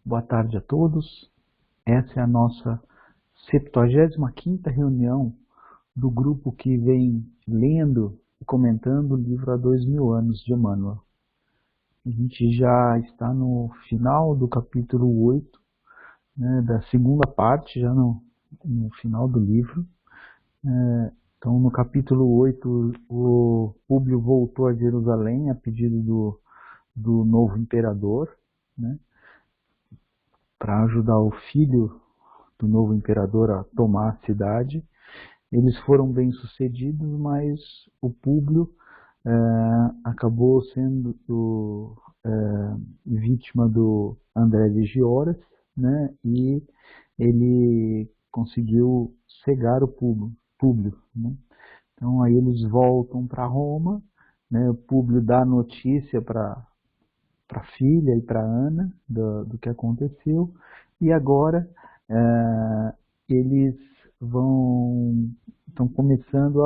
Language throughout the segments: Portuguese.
Boa tarde a todos. Essa é a nossa 75ª reunião do grupo que vem lendo e comentando o livro Há 2000 Anos de Emmanuel. A gente já está no final do capítulo 8, né, da segunda parte, já no final do livro. Então, no capítulo 8, o Públio voltou a Jerusalém a pedido do novo imperador, né, para ajudar o filho do novo imperador a tomar a cidade. Eles foram bem-sucedidos, mas o Públio acabou sendo vítima do André de Gioras, né, e ele conseguiu cegar o Públio, né? Então aí eles voltam para Roma, né, o Públio dá notícia para a filha e para Ana do que aconteceu, e agora eles estão começando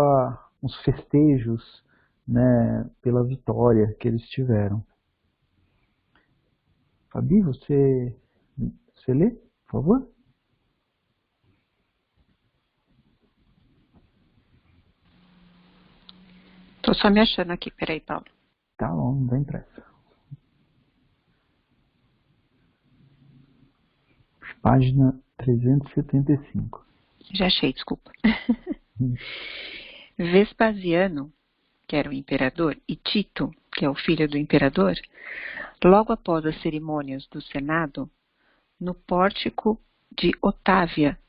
uns festejos, né, pela vitória que eles tiveram. Fabi, você lê, por favor? Tô só me achando aqui, peraí, Paulo. Tá bom, não tem pressa. Página 375. Já achei, desculpa. Vespasiano, que era o imperador, e Tito, que é o filho do imperador, logo após as cerimônias do Senado, no pórtico de Otávia,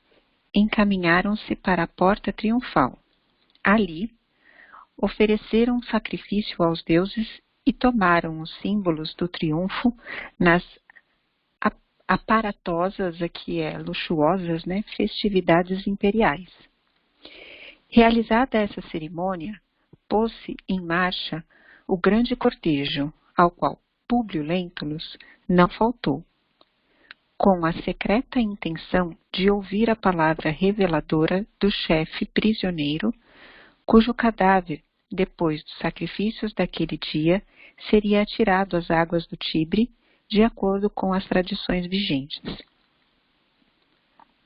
encaminharam-se para a porta triunfal. Ali, ofereceram sacrifício aos deuses e tomaram os símbolos do triunfo nas aparatosas, aqui luxuosas, né, festividades imperiais. Realizada essa cerimônia, pôs-se em marcha o grande cortejo, ao qual Públio Lentulus não faltou, com a secreta intenção de ouvir a palavra reveladora do chefe prisioneiro, cujo cadáver, depois dos sacrifícios daquele dia, seria atirado às águas do Tibre, de acordo com as tradições vigentes.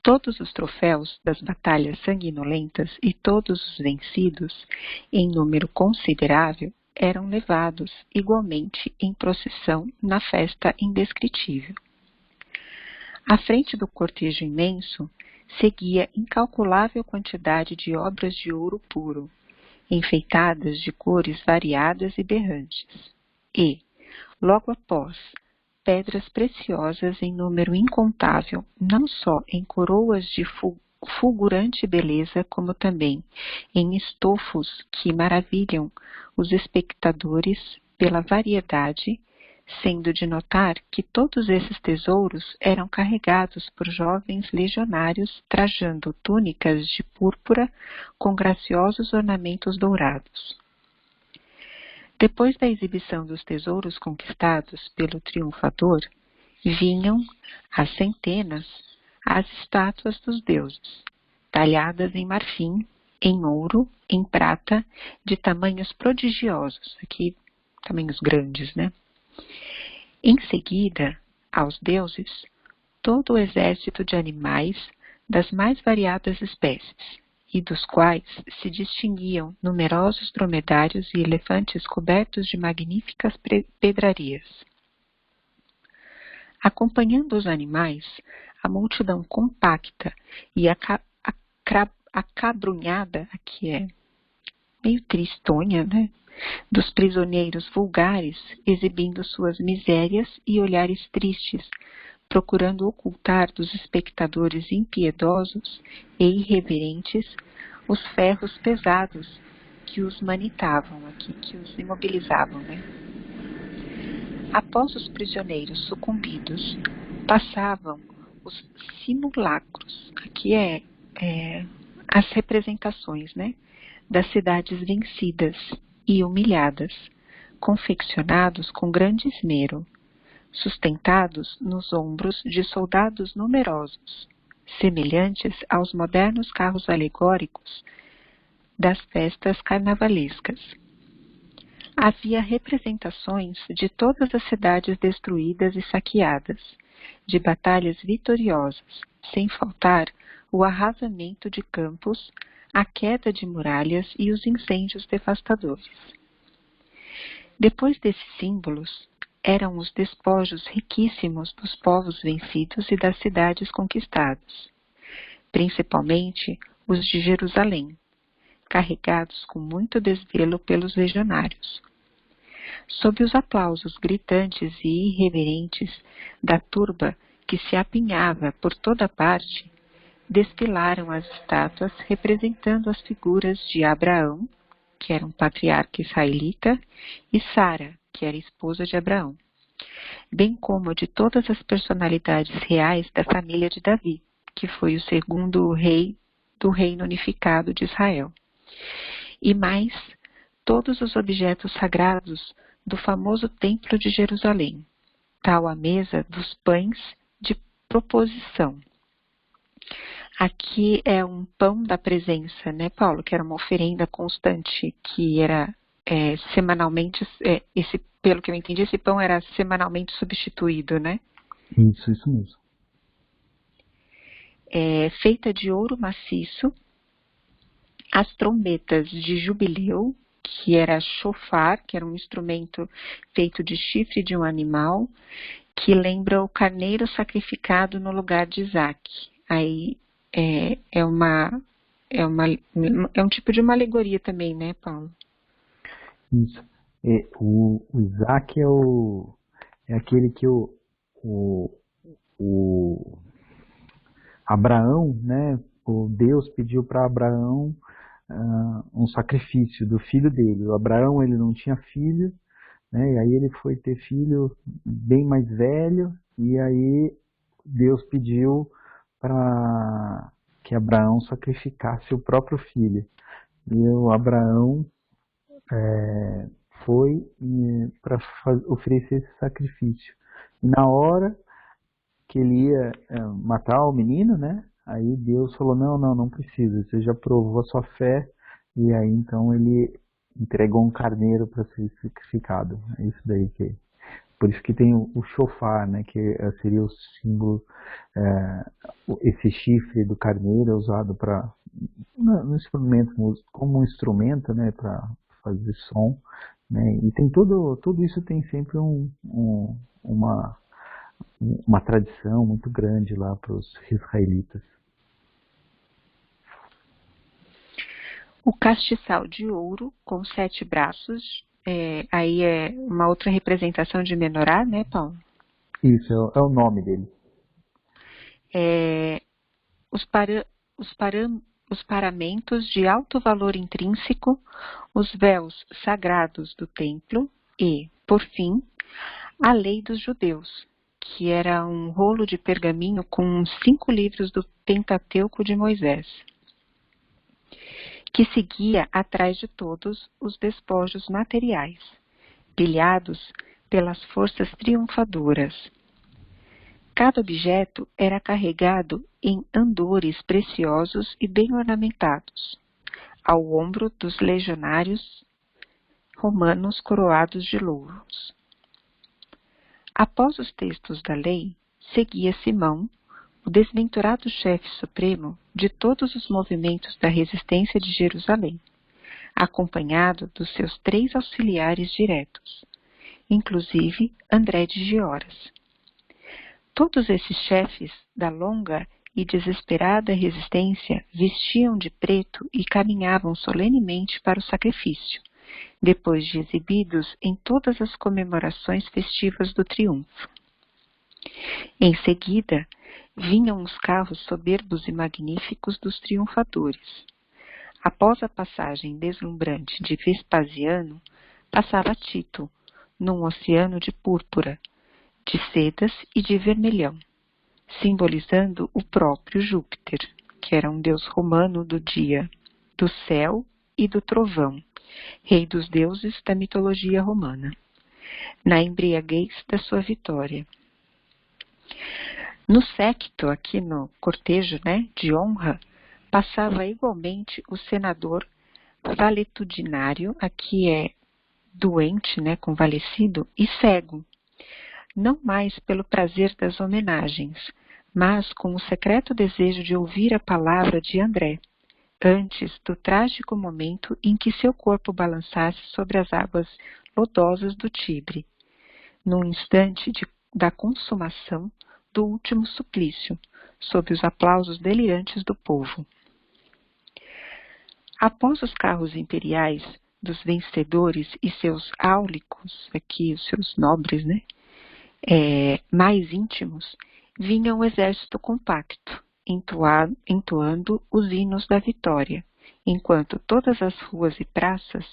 Todos os troféus das batalhas sanguinolentas e todos os vencidos, em número considerável, eram levados igualmente em procissão na festa indescritível. À frente do cortejo imenso, seguia incalculável quantidade de obras de ouro puro, enfeitadas de cores variadas e berrantes, e, logo após, pedras preciosas em número incontável, não só em coroas de fulgurante beleza, como também em estofos que maravilham os espectadores pela variedade, sendo de notar que todos esses tesouros eram carregados por jovens legionários trajando túnicas de púrpura com graciosos ornamentos dourados. Depois da exibição dos tesouros conquistados pelo triunfador, vinham, às centenas, as estátuas dos deuses, talhadas em marfim, em ouro, em prata, de tamanhos prodigiosos, aqui tamanhos grandes, né? Em seguida, aos deuses, todo o exército de animais das mais variadas espécies, e dos quais se distinguiam numerosos dromedários e elefantes cobertos de magníficas pedrarias. Acompanhando os animais, a multidão compacta e acabrunhada, aqui é meio tristonha, né, dos prisioneiros vulgares, exibindo suas misérias e olhares tristes, procurando ocultar dos espectadores impiedosos e irreverentes os ferros pesados que os manitavam aqui, que os imobilizavam, né? Após os prisioneiros sucumbidos, passavam os simulacros, aqui as representações, né, das cidades vencidas e humilhadas, confeccionados com grande esmero, sustentados nos ombros de soldados numerosos, semelhantes aos modernos carros alegóricos das festas carnavalescas. Havia representações de todas as cidades destruídas e saqueadas, de batalhas vitoriosas, sem faltar o arrasamento de campos, a queda de muralhas e os incêndios devastadores. Depois desses símbolos, eram os despojos riquíssimos dos povos vencidos e das cidades conquistadas, principalmente os de Jerusalém, carregados com muito desvelo pelos legionários. Sob os aplausos gritantes e irreverentes da turba que se apinhava por toda parte, desfilaram as estátuas representando as figuras de Abraão, que era um patriarca israelita, e Sara, que era esposa de Abraão, bem como de todas as personalidades reais da família de Davi, que foi o segundo rei do reino unificado de Israel, e mais todos os objetos sagrados do famoso Templo de Jerusalém, tal a mesa dos pães de proposição. Aqui é um pão da presença, né, Paulo? Que era uma oferenda constante, que era semanalmente, pelo que eu entendi, esse pão era semanalmente substituído, né? Isso mesmo. Feita de ouro maciço, as trombetas de jubileu, que era shofar, que era um instrumento feito de chifre de um animal, que lembra o carneiro sacrificado no lugar de Isaac. Aí é um tipo de uma alegoria também, né, Paulo? Isso. O Isaac é aquele que o Abraão, né? O Deus pediu para Abraão um sacrifício do filho dele. O Abraão, ele não tinha filho, né? E aí ele foi ter filho bem mais velho, e aí Deus pediu para que Abraão sacrificasse o próprio filho. E o Abraão foi para oferecer esse sacrifício. E na hora que ele ia matar o menino, né? Aí Deus falou, não precisa, você já provou a sua fé. E aí então ele entregou um carneiro para ser sacrificado. É isso daí que... Por isso que tem o shofar, né? Que seria o símbolo, esse chifre do carneiro é usado no instrumento, como um instrumento, né? Para fazer som, né? E tem tudo isso tem sempre uma tradição muito grande lá para os israelitas. O castiçal de ouro com 7 braços, aí é uma outra representação de menorá, né, Paulo? Isso, é o nome dele. Os paramentos de alto valor intrínseco, os véus sagrados do templo e, por fim, a lei dos judeus, que era um rolo de pergaminho com 5 livros do Pentateuco de Moisés, que seguia atrás de todos os despojos materiais, pilhados pelas forças triunfadoras. Cada objeto era carregado em andores preciosos e bem ornamentados, ao ombro dos legionários romanos coroados de louros. Após os textos da lei, seguia Simão, o desventurado chefe supremo de todos os movimentos da resistência de Jerusalém, acompanhado dos seus 3 auxiliares diretos, inclusive André de Gioras. Todos esses chefes da longa e desesperada resistência vestiam de preto e caminhavam solenemente para o sacrifício, depois de exibidos em todas as comemorações festivas do triunfo. Em seguida, vinham os carros soberbos e magníficos dos triunfadores. Após a passagem deslumbrante de Vespasiano, passava Tito, num oceano de púrpura, de sedas e de vermelhão, simbolizando o próprio Júpiter, que era um deus romano do dia, do céu e do trovão, rei dos deuses da mitologia romana, na embriaguez da sua vitória. No séquito, aqui no cortejo, né, de honra, passava igualmente o senador valetudinário, aqui é doente, né, convalescido, e cego, não mais pelo prazer das homenagens, mas com o secreto desejo de ouvir a palavra de André, antes do trágico momento em que seu corpo balançasse sobre as águas lodosas do Tibre, no instante da consumação do último suplício, sob os aplausos delirantes do povo. Após os carros imperiais dos vencedores e seus áulicos, aqui os seus nobres, né, mais íntimos, vinha um exército compacto, entoando os hinos da vitória, enquanto todas as ruas e praças,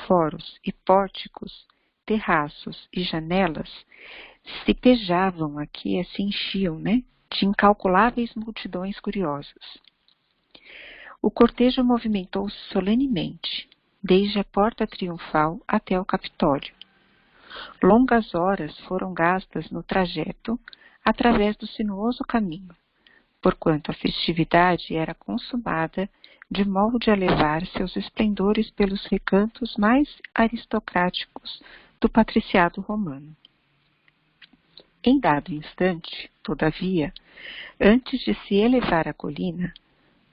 foros e pórticos, terraços e janelas se pejavam aqui, se enchiam, né, de incalculáveis multidões curiosas. O cortejo movimentou-se solenemente, desde a porta triunfal até o Capitólio. Longas horas foram gastas no trajeto através do sinuoso caminho, porquanto a festividade era consumada de modo a levar seus esplendores pelos recantos mais aristocráticos do patriciado romano. Em dado instante, todavia, antes de se elevar a colina,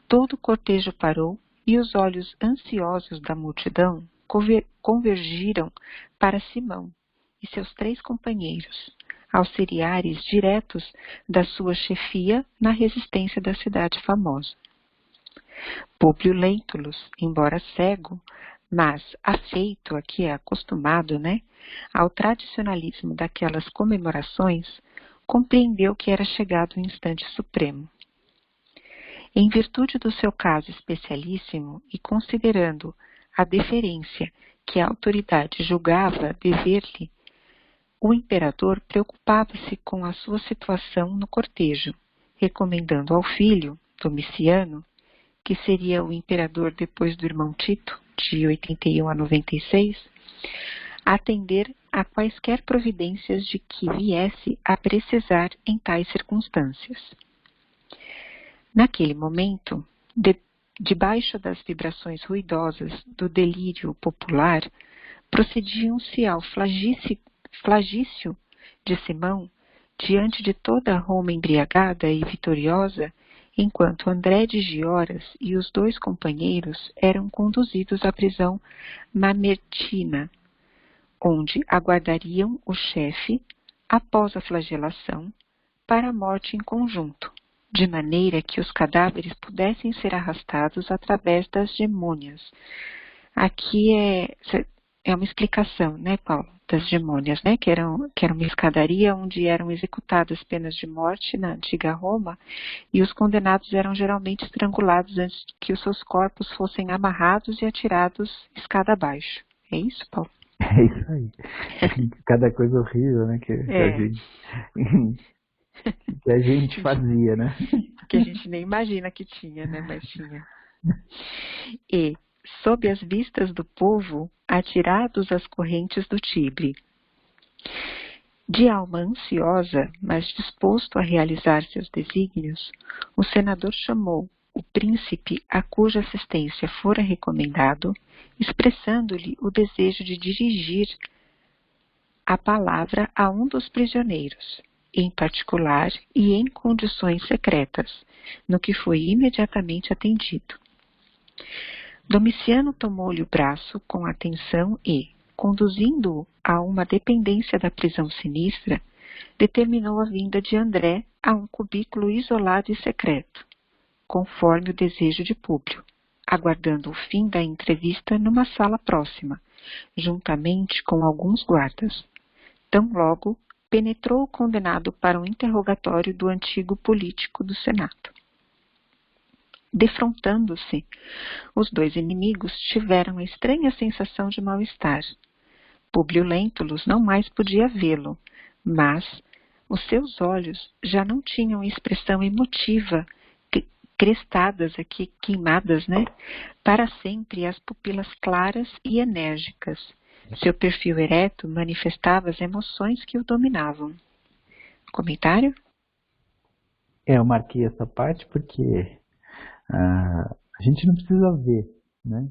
todo o cortejo parou e os olhos ansiosos da multidão convergiram para Simão e seus 3 companheiros, auxiliares diretos da sua chefia na resistência da cidade famosa. Públio Lentulus, embora cego, mas afeito, aqui é acostumado, né, ao tradicionalismo daquelas comemorações, compreendeu que era chegado o instante supremo. Em virtude do seu caso especialíssimo e considerando a deferência que a autoridade julgava dever-lhe, o imperador preocupava-se com a sua situação no cortejo, recomendando ao filho, Domiciano, que seria o imperador depois do irmão Tito, de 81 a 96, atender a quaisquer providências de que viesse a precisar em tais circunstâncias. Naquele momento, debaixo das vibrações ruidosas do delírio popular, procediam-se ao flagício de Simão diante de toda Roma embriagada e vitoriosa, enquanto André de Gioras e os 2 companheiros eram conduzidos à prisão mamertina, onde aguardariam o chefe, após a flagelação, para a morte em conjunto, de maneira que os cadáveres pudessem ser arrastados através das gemônias. Aqui é uma explicação, né, Paulo, das gemônias, né, que era uma escadaria onde eram executadas penas de morte na antiga Roma, e os condenados eram geralmente estrangulados antes que os seus corpos fossem amarrados e atirados escada abaixo. É isso, Paulo? É isso aí. Cada coisa horrível, né, que a gente fazia, né? Que a gente nem imagina que tinha, né, mas tinha. E, sob as vistas do povo, atirados às correntes do Tibre. De alma ansiosa, mas disposto a realizar seus desígnios, o senador chamou o príncipe a cuja assistência fora recomendado, expressando-lhe o desejo de dirigir a palavra a um dos prisioneiros, em particular e em condições secretas, no que foi imediatamente atendido. Domiciano tomou-lhe o braço com atenção e, conduzindo-o a uma dependência da prisão sinistra, determinou a vinda de André a um cubículo isolado e secreto, conforme o desejo de Públio, aguardando o fim da entrevista numa sala próxima, juntamente com alguns guardas. Tão logo penetrou o condenado para um interrogatório do antigo político do Senado. Defrontando-se, os 2 inimigos tiveram a estranha sensação de mal-estar. Públio Lentulus não mais podia vê-lo, mas os seus olhos já não tinham expressão emotiva, crestadas aqui, queimadas, né? Para sempre as pupilas claras e enérgicas. Seu perfil ereto manifestava as emoções que o dominavam. Comentário? Eu marquei essa parte porque a gente não precisa ver, né?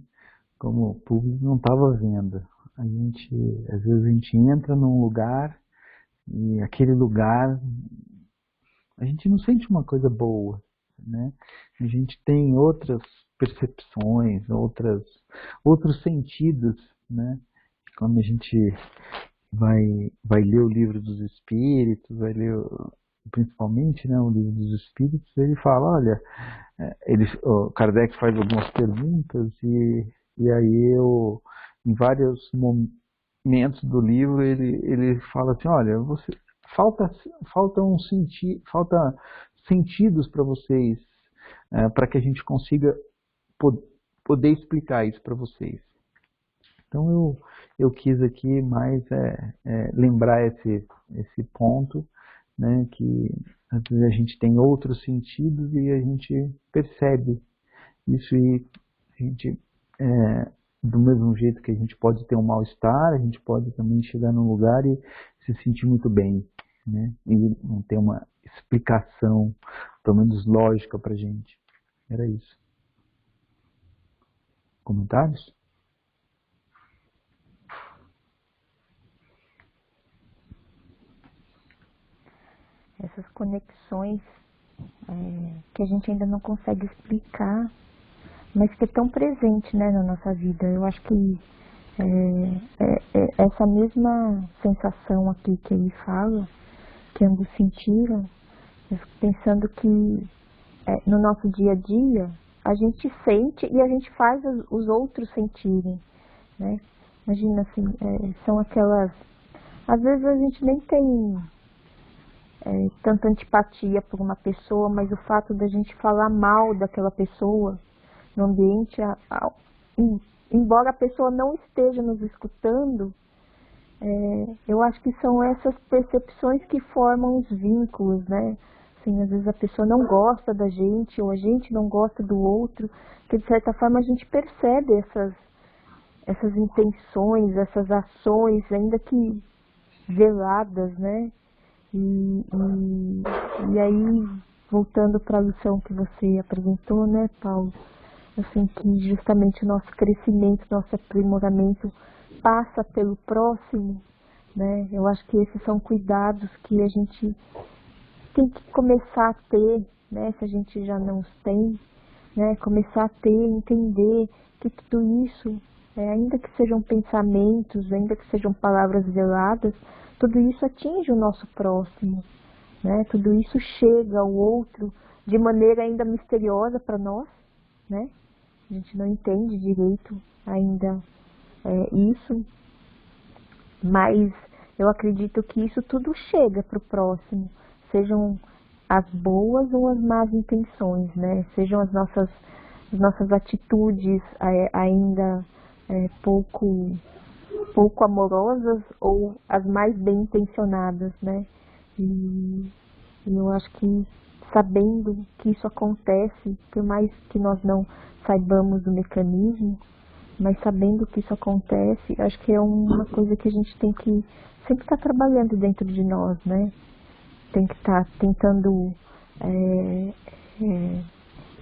Como o público não estava vendo. Às vezes a gente entra num lugar E aquele lugar, a gente não sente uma coisa boa, né? A gente tem outras percepções, outros sentidos, né? Quando a gente vai ler o livro dos Espíritos, vai ler principalmente, né, o livro dos Espíritos, ele fala, olha, o Kardec faz algumas perguntas e aí em vários momentos do livro ele fala assim, olha, falta falta sentidos para vocês, para que a gente consiga po- poder explicar isso para vocês. Então eu quis aqui mais lembrar esse ponto, né, que às vezes a gente tem outros sentidos e a gente percebe isso e a gente, do mesmo jeito que a gente pode ter um mal-estar, a gente pode também chegar num lugar e se sentir muito bem, né, e não ter uma explicação, pelo menos lógica pra gente. Era isso. Comentários? Essas conexões que a gente ainda não consegue explicar, mas que é tão presente, né, na nossa vida. Eu acho que essa mesma sensação aqui que ele fala, que ambos sentiram, eu fico pensando que no nosso dia a dia a gente sente e a gente faz os outros sentirem, né? Imagina assim, são aquelas... Às vezes a gente nem tem tanta antipatia por uma pessoa, mas o fato da gente falar mal daquela pessoa no ambiente, embora a pessoa não esteja nos escutando, eu acho que são essas percepções que formam os vínculos, né? Assim, às vezes a pessoa não gosta da gente, ou a gente não gosta do outro, que de certa forma a gente percebe essas intenções, essas ações, ainda que veladas, né? E aí, voltando para a lição que você apresentou, né, Paulo? Assim, que justamente o nosso crescimento, nosso aprimoramento passa pelo próximo, né? Eu acho que esses são cuidados que a gente tem que começar a ter, né? Se a gente já não os tem, né? Começar a ter, entender que tudo isso, ainda que sejam pensamentos, ainda que sejam palavras veladas, tudo isso atinge o nosso próximo, né? Tudo isso chega ao outro de maneira ainda misteriosa para nós, né? A gente não entende direito ainda isso, mas eu acredito que isso tudo chega para o próximo, sejam as boas ou as más intenções, né? Sejam as nossas atitudes ainda pouco amorosas ou as mais bem intencionadas, né? E eu acho que sabendo que isso acontece, por mais que nós não saibamos o mecanismo, mas sabendo que isso acontece, acho que é uma coisa que a gente tem que sempre estar trabalhando dentro de nós, né? Tem que estar tentando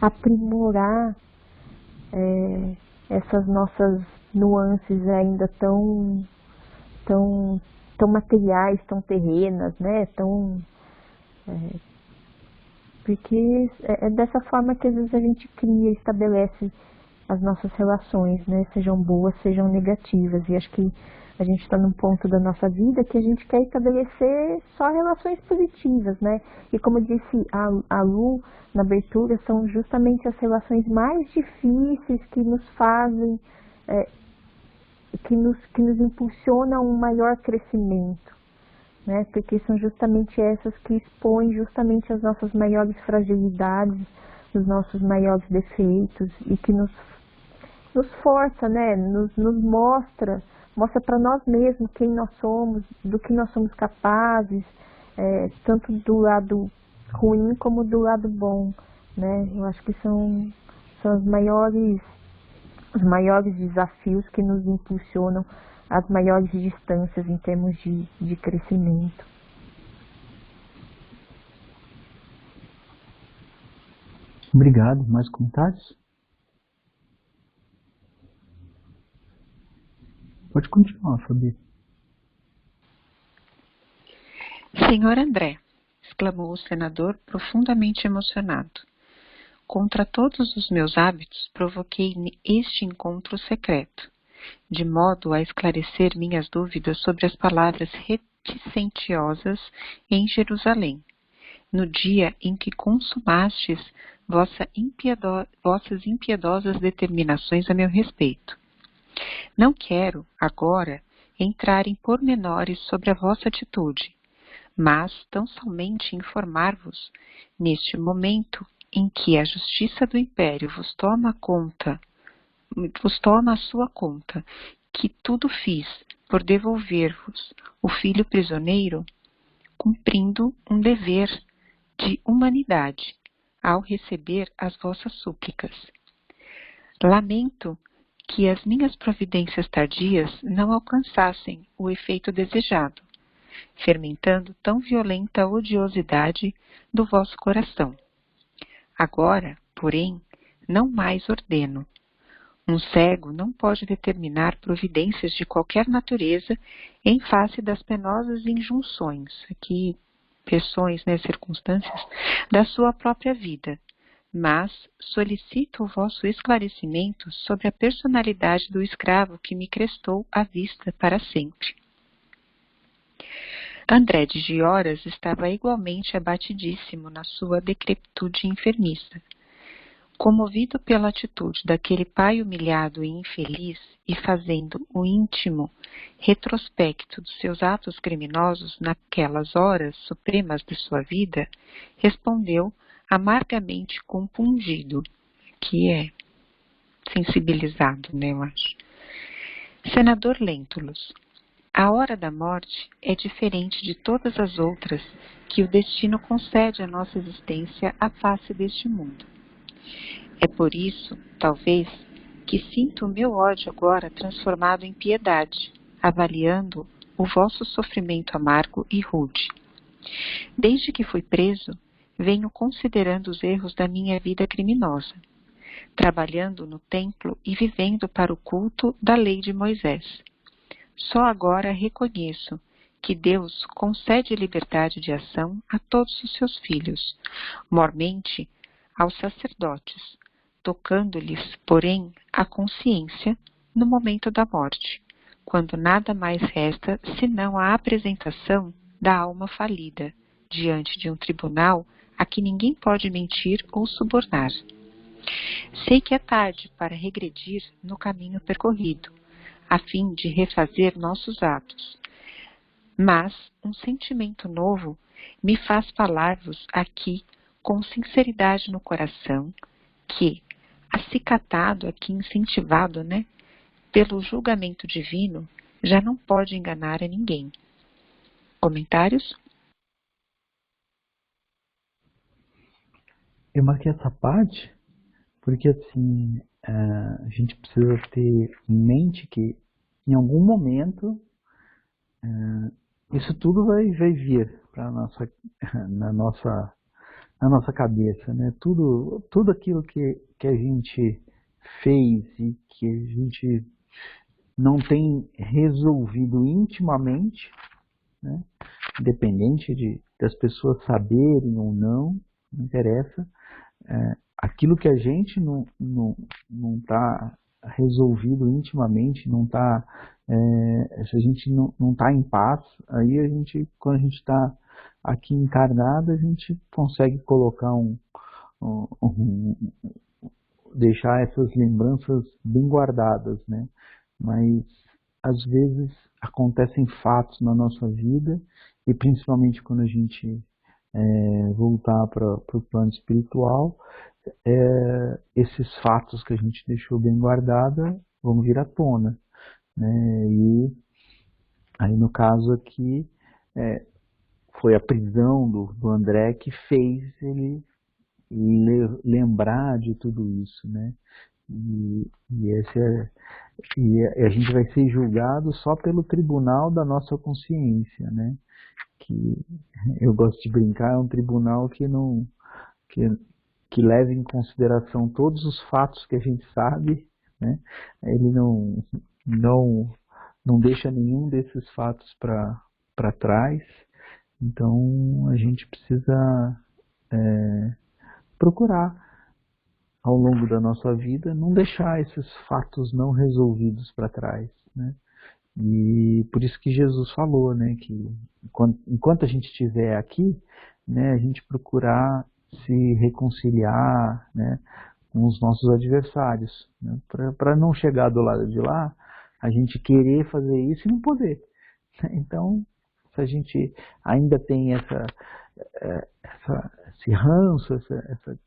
aprimorar essas nossas nuances ainda tão, tão materiais, tão terrenas, né? Porque é dessa forma que às vezes a gente cria, estabelece as nossas relações, né? Sejam boas, sejam negativas. E acho que a gente está num ponto da nossa vida que a gente quer estabelecer só relações positivas, né? E como disse a Lu na abertura, são justamente as relações mais difíceis que nos fazem, que nos impulsionam a um maior crescimento, né? Porque são justamente essas que expõem justamente as nossas maiores fragilidades, os nossos maiores defeitos e que nos força, né? Nos mostra para nós mesmos quem nós somos, do que nós somos capazes, tanto do lado ruim como do lado bom, né? Eu acho que são os maiores desafios que nos impulsionam às maiores distâncias em termos de crescimento. Obrigado. Mais comentários? Pode continuar, Fabi. Senhor André, exclamou o senador profundamente emocionado, contra todos os meus hábitos provoquei este encontro secreto, de modo a esclarecer minhas dúvidas sobre as palavras reticentiosas em Jerusalém, no dia em que consumastes vossas impiedosas determinações a meu respeito. Não quero, agora, entrar em pormenores sobre a vossa atitude, mas tão somente informar-vos, neste momento em que a justiça do império vos toma a sua conta, que tudo fiz por devolver-vos o filho prisioneiro, cumprindo um dever de humanidade ao receber as vossas súplicas. Lamento que as minhas providências tardias não alcançassem o efeito desejado, fermentando tão violenta odiosidade do vosso coração. Agora, porém, não mais ordeno. Um cego não pode determinar providências de qualquer natureza em face das penosas injunções, aqui, pressões, circunstâncias, da sua própria vida, mas solicito o vosso esclarecimento sobre a personalidade do escravo que me crestou à vista para sempre. André de Gioras estava igualmente abatidíssimo na sua decrepitude enfermiça. Comovido pela atitude daquele pai humilhado e infeliz e fazendo o íntimo retrospecto dos seus atos criminosos naquelas horas supremas de sua vida, respondeu amargamente compungido, que é sensibilizado, eu acho. Senador Lentulus, a hora da morte é diferente de todas as outras que o destino concede à nossa existência à face deste mundo. É por isso, talvez, que sinto o meu ódio agora transformado em piedade, avaliando o vosso sofrimento amargo e rude. Desde que fui preso, venho considerando os erros da minha vida criminosa, trabalhando no templo e vivendo para o culto da lei de Moisés. Só agora reconheço que Deus concede liberdade de ação a todos os seus filhos, mormente aos sacerdotes, tocando-lhes, porém, a consciência no momento da morte, quando nada mais resta senão a apresentação da alma falida diante de um tribunal a que ninguém pode mentir ou subornar. Sei que é tarde para regredir no caminho percorrido, a fim de refazer nossos atos, mas um sentimento novo me faz falar-vos aqui com sinceridade no coração que, acicatado aqui, incentivado, pelo julgamento divino, já não pode enganar a ninguém. Comentários? Eu marquei essa parte porque, assim, a gente precisa ter em mente que, em algum momento, isso tudo vai vir na nossa cabeça, né? Tudo aquilo que a gente fez e que a gente não tem resolvido intimamente, né? Independente das pessoas saberem ou não interessa. Aquilo que a gente não está resolvido intimamente, não está, se a gente não está em paz, aí quando a gente está aqui encarnado, a gente consegue colocar deixar essas lembranças bem guardadas, né? Mas às vezes acontecem fatos na nossa vida, e principalmente quando a gente voltar para o plano espiritual, esses fatos que a gente deixou bem guardada vão vir à tona, né? E aí, no caso aqui, foi a prisão do André que fez ele lembrar de tudo isso, né? E a gente vai ser julgado só pelo tribunal da nossa consciência, né? Que eu gosto de brincar, é um tribunal que leva em consideração todos os fatos que a gente sabe, né? Ele não deixa nenhum desses fatos para trás, Então a gente precisa procurar ao longo da nossa vida não deixar esses fatos não resolvidos para trás, né? E por isso que Jesus falou, né, que enquanto a gente estiver aqui, né, a gente procurar se reconciliar, né, com os nossos adversários, né, para não chegar do lado de lá, a gente querer fazer isso e não poder. Então, se a gente ainda tem esse ranço, essa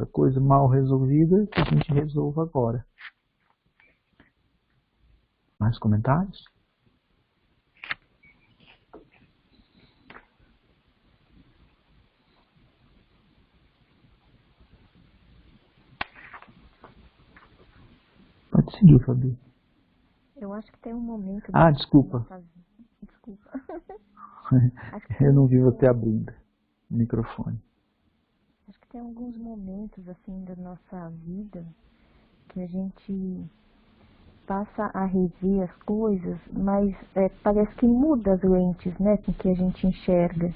coisa mal resolvida, que a gente resolva agora. Mais comentários? Pode seguir, Fabi. Eu acho que tem um momento... Desculpa. Desculpa. Eu não vi você abrindo o microfone. Acho que tem alguns momentos, assim, da nossa vida que a gente passa a rever as coisas, mas parece que muda as lentes, né, com que a gente enxerga.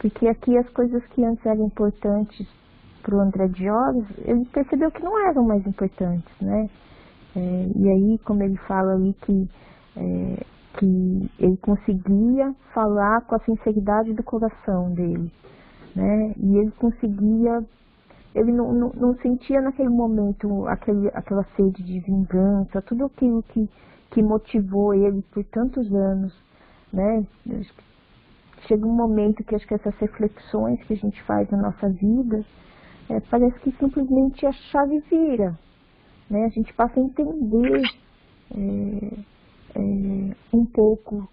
Porque aqui as coisas que antes eram importantes para o André de Oros, ele percebeu que não eram mais importantes, né? E aí, como ele fala ali que ele conseguia falar com a sinceridade do coração dele, né? E ele conseguia, ele não sentia naquele momento aquela sede de vingança, tudo aquilo que motivou ele por tantos anos, né? Chega um momento que acho que essas reflexões que a gente faz na nossa vida, parece que simplesmente a chave vira, né? A gente passa a entender um pouco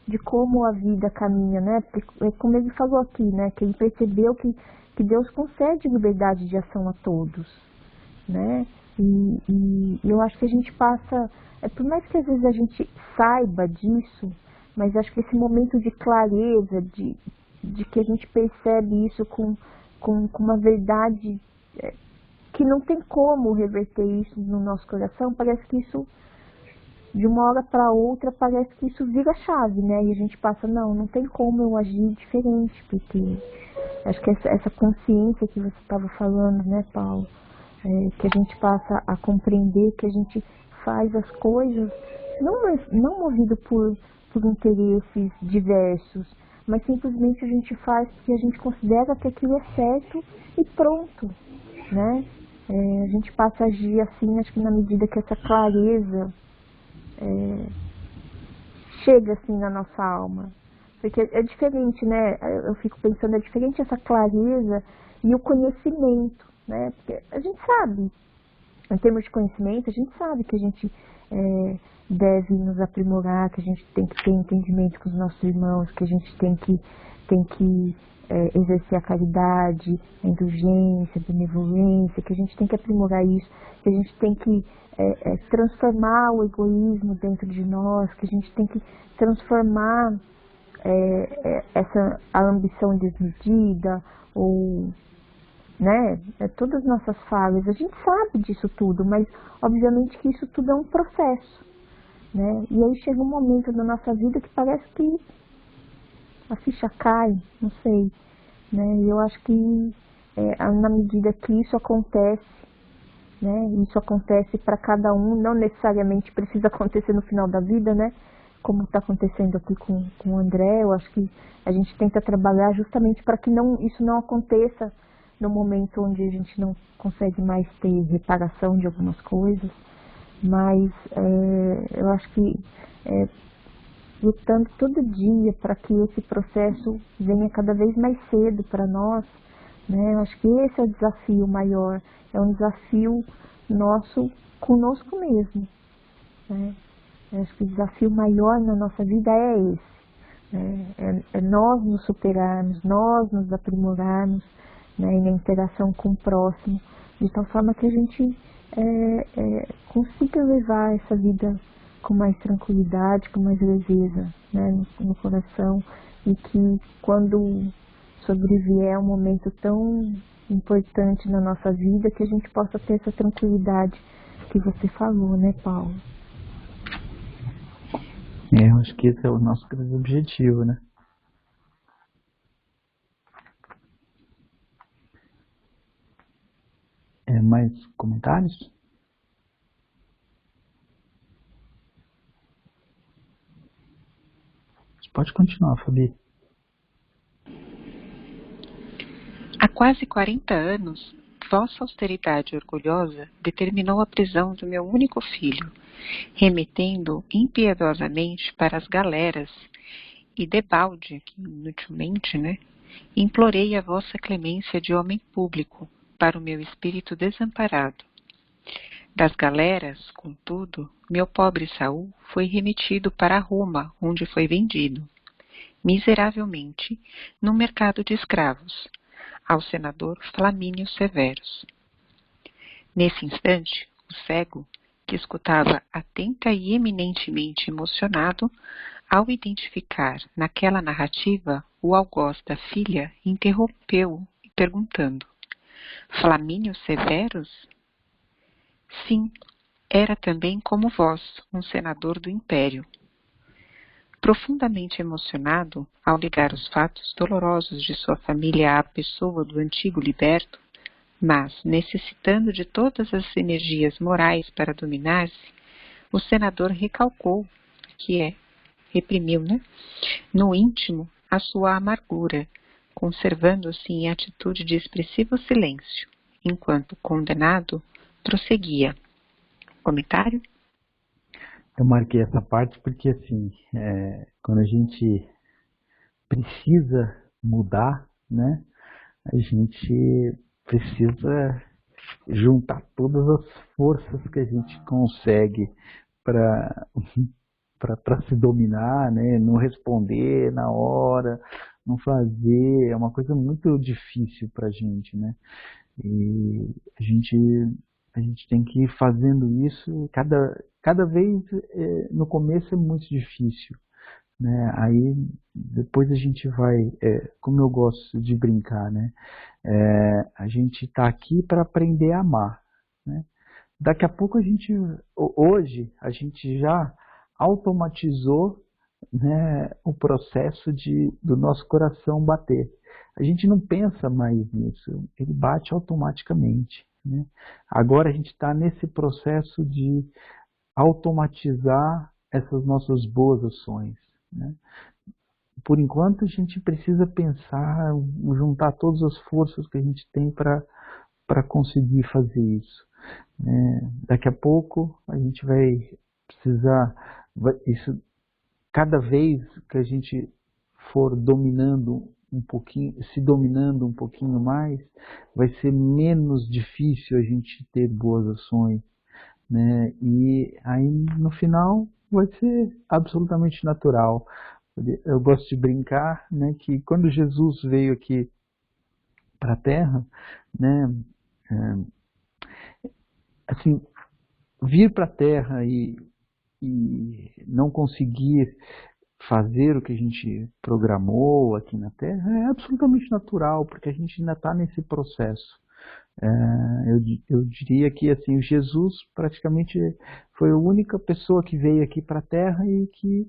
de como a vida caminha, né? Porque, como ele falou aqui, né? Que ele percebeu que Deus concede liberdade de ação a todos, né? E eu acho que a gente passa, por mais que às vezes a gente saiba disso, mas acho que esse momento de clareza, de que a gente percebe isso com uma verdade que não tem como reverter isso no nosso coração, parece que isso, de uma hora para outra, parece que isso vira chave, né? E a gente passa, não tem como eu agir diferente, porque acho que essa consciência que você estava falando, né, Paulo, que a gente passa a compreender que a gente faz as coisas não movido por interesses diversos, mas simplesmente a gente faz porque a gente considera que aquilo é certo e pronto, né? A gente passa a agir assim, acho que na medida que essa clareza chega assim na nossa alma. Porque é diferente, né? Eu fico pensando, é diferente essa clareza e o conhecimento, né? Porque a gente sabe, em termos de conhecimento, a gente sabe que a gente deve nos aprimorar, que a gente tem que ter entendimento com os nossos irmãos, que a gente tem que exercer a caridade, a indulgência, a benevolência, que a gente tem que aprimorar isso, que a gente tem que transformar o egoísmo dentro de nós, que a gente tem que transformar a ambição desmedida, ou, né, todas as nossas falhas. A gente sabe disso tudo, mas obviamente que isso tudo é um processo, né? E aí chega um momento na nossa vida que parece que a ficha cai, não sei, né? E eu acho que na medida que isso acontece, né? Isso acontece para cada um, não necessariamente precisa acontecer no final da vida, né? Como está acontecendo aqui com o André. Eu acho que a gente tenta trabalhar justamente para que isso não aconteça no momento onde a gente não consegue mais ter reparação de algumas coisas, mas eu acho que lutando todo dia para que esse processo venha cada vez mais cedo para nós, né? Eu acho que esse é o desafio maior, é um desafio nosso conosco mesmo, né? Eu acho que o desafio maior na nossa vida é esse, né? É nós nos superarmos, nós nos aprimorarmos, né? E na interação com o próximo, de tal forma que a gente consiga levar essa vida com mais tranquilidade, com mais leveza, né, no coração, e que quando sobrevier um momento tão importante na nossa vida, que a gente possa ter essa tranquilidade que você falou, né, Paulo? Eu acho que esse é o nosso grande objetivo, né? Mais comentários? Você pode continuar, Fabi. Há quase 40 anos, vossa austeridade orgulhosa determinou a prisão do meu único filho, remetendo impiedosamente para as galeras, e debalde, que inutilmente, implorei a vossa clemência de homem público para o meu espírito desamparado. Das galeras, contudo, meu pobre Saul foi remetido para Roma, onde foi vendido, miseravelmente, no mercado de escravos, ao senador Flamínio Severus. Nesse instante, o cego, que escutava atenta e eminentemente emocionado, ao identificar naquela narrativa o algoz da filha, interrompeu-o, perguntando: Flamínio Severus? Sim, era também como vós, um senador do Império. Profundamente emocionado ao ligar os fatos dolorosos de sua família à pessoa do antigo liberto, mas necessitando de todas as energias morais para dominar-se, o senador recalcou reprimiu, no íntimo a sua amargura, conservando-se em atitude de expressivo silêncio, enquanto o condenado prosseguia. Comentário? Eu marquei essa parte porque, assim, quando a gente precisa mudar, né, a gente precisa juntar todas as forças que a gente consegue para se dominar, né, não responder na hora, não fazer, é uma coisa muito difícil para a gente, né, e a gente tem que ir fazendo isso cada vez. No começo é muito difícil, né? Aí depois a gente vai, como eu gosto de brincar, né? A gente está aqui para aprender a amar, né? Daqui a pouco hoje a gente já automatizou, né, o processo do nosso coração bater. A gente não pensa mais nisso, ele bate automaticamente, né? Agora a gente está nesse processo de automatizar essas nossas boas ações, né? Por enquanto a gente precisa pensar, juntar todas as forças que a gente tem para conseguir fazer isso, né? Daqui a pouco a gente vai precisar, isso, cada vez que a gente for dominando um pouquinho, se dominando um pouquinho mais, vai ser menos difícil a gente ter boas ações, né? E aí no final vai ser absolutamente natural. Eu gosto de brincar, né, que quando Jesus veio aqui para a Terra, né, assim, vir para a Terra e não conseguir fazer o que a gente programou aqui na Terra é absolutamente natural, porque a gente ainda está nesse processo. Eu diria que assim, Jesus praticamente foi a única pessoa que veio aqui para a Terra e que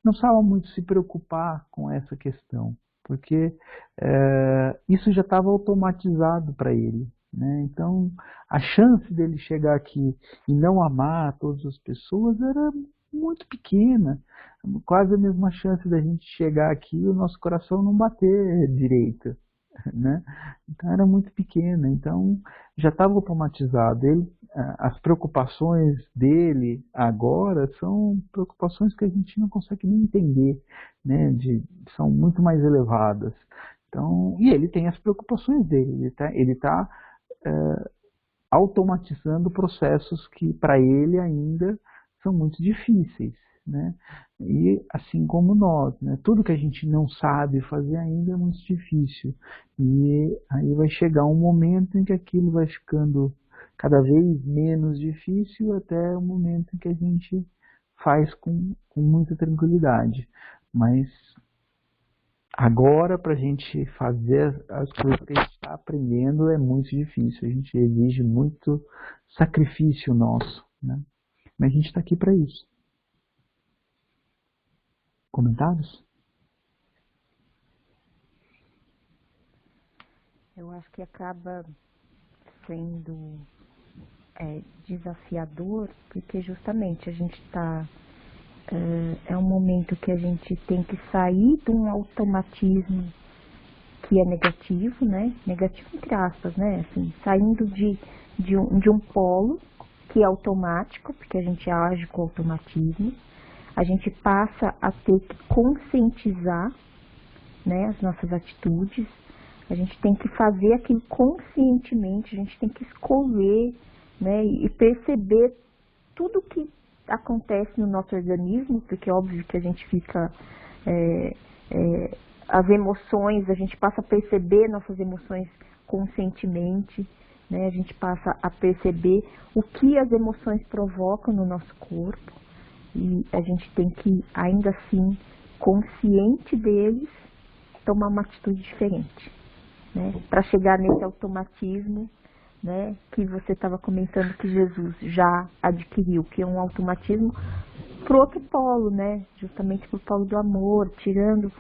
não precisava muito se preocupar com essa questão, porque isso já estava automatizado para ele, né? Então, a chance dele chegar aqui e não amar todas as pessoas era muito pequena, quase a mesma chance da gente chegar aqui e o nosso coração não bater direito, né? Então era muito pequena, então já estava automatizado. As preocupações dele agora são preocupações que a gente não consegue nem entender, né? São muito mais elevadas. Então, e ele tem as preocupações dele, ele tá automatizando processos que para ele ainda são muito difíceis, né? E assim como nós, né? Tudo que a gente não sabe fazer ainda é muito difícil. E aí vai chegar um momento em que aquilo vai ficando cada vez menos difícil até o momento em que a gente faz com muita tranquilidade. Mas agora, para a gente fazer as coisas que a gente está aprendendo, é muito difícil. A gente exige muito sacrifício nosso, né? Mas a gente está aqui para isso. Comentários? Eu acho que acaba sendo desafiador, porque justamente a gente está... é um momento que a gente tem que sair de um automatismo que é negativo, né? Negativo entre aspas, né? Assim, saindo de um polo que é automático, porque a gente age com automatismo. A gente passa a ter que conscientizar, né, as nossas atitudes. A gente tem que fazer aquilo conscientemente, a gente tem que escolher, né, e perceber tudo que acontece no nosso organismo, porque é óbvio que a gente fica... as emoções, a gente passa a perceber nossas emoções conscientemente, né? A gente passa a perceber o que as emoções provocam no nosso corpo, e a gente tem que, ainda assim, consciente deles, tomar uma atitude diferente, né? Para chegar nesse automatismo, né, que você estava comentando que Jesus já adquiriu, que é um automatismo para o outro polo, né? Justamente para o polo do amor, tirando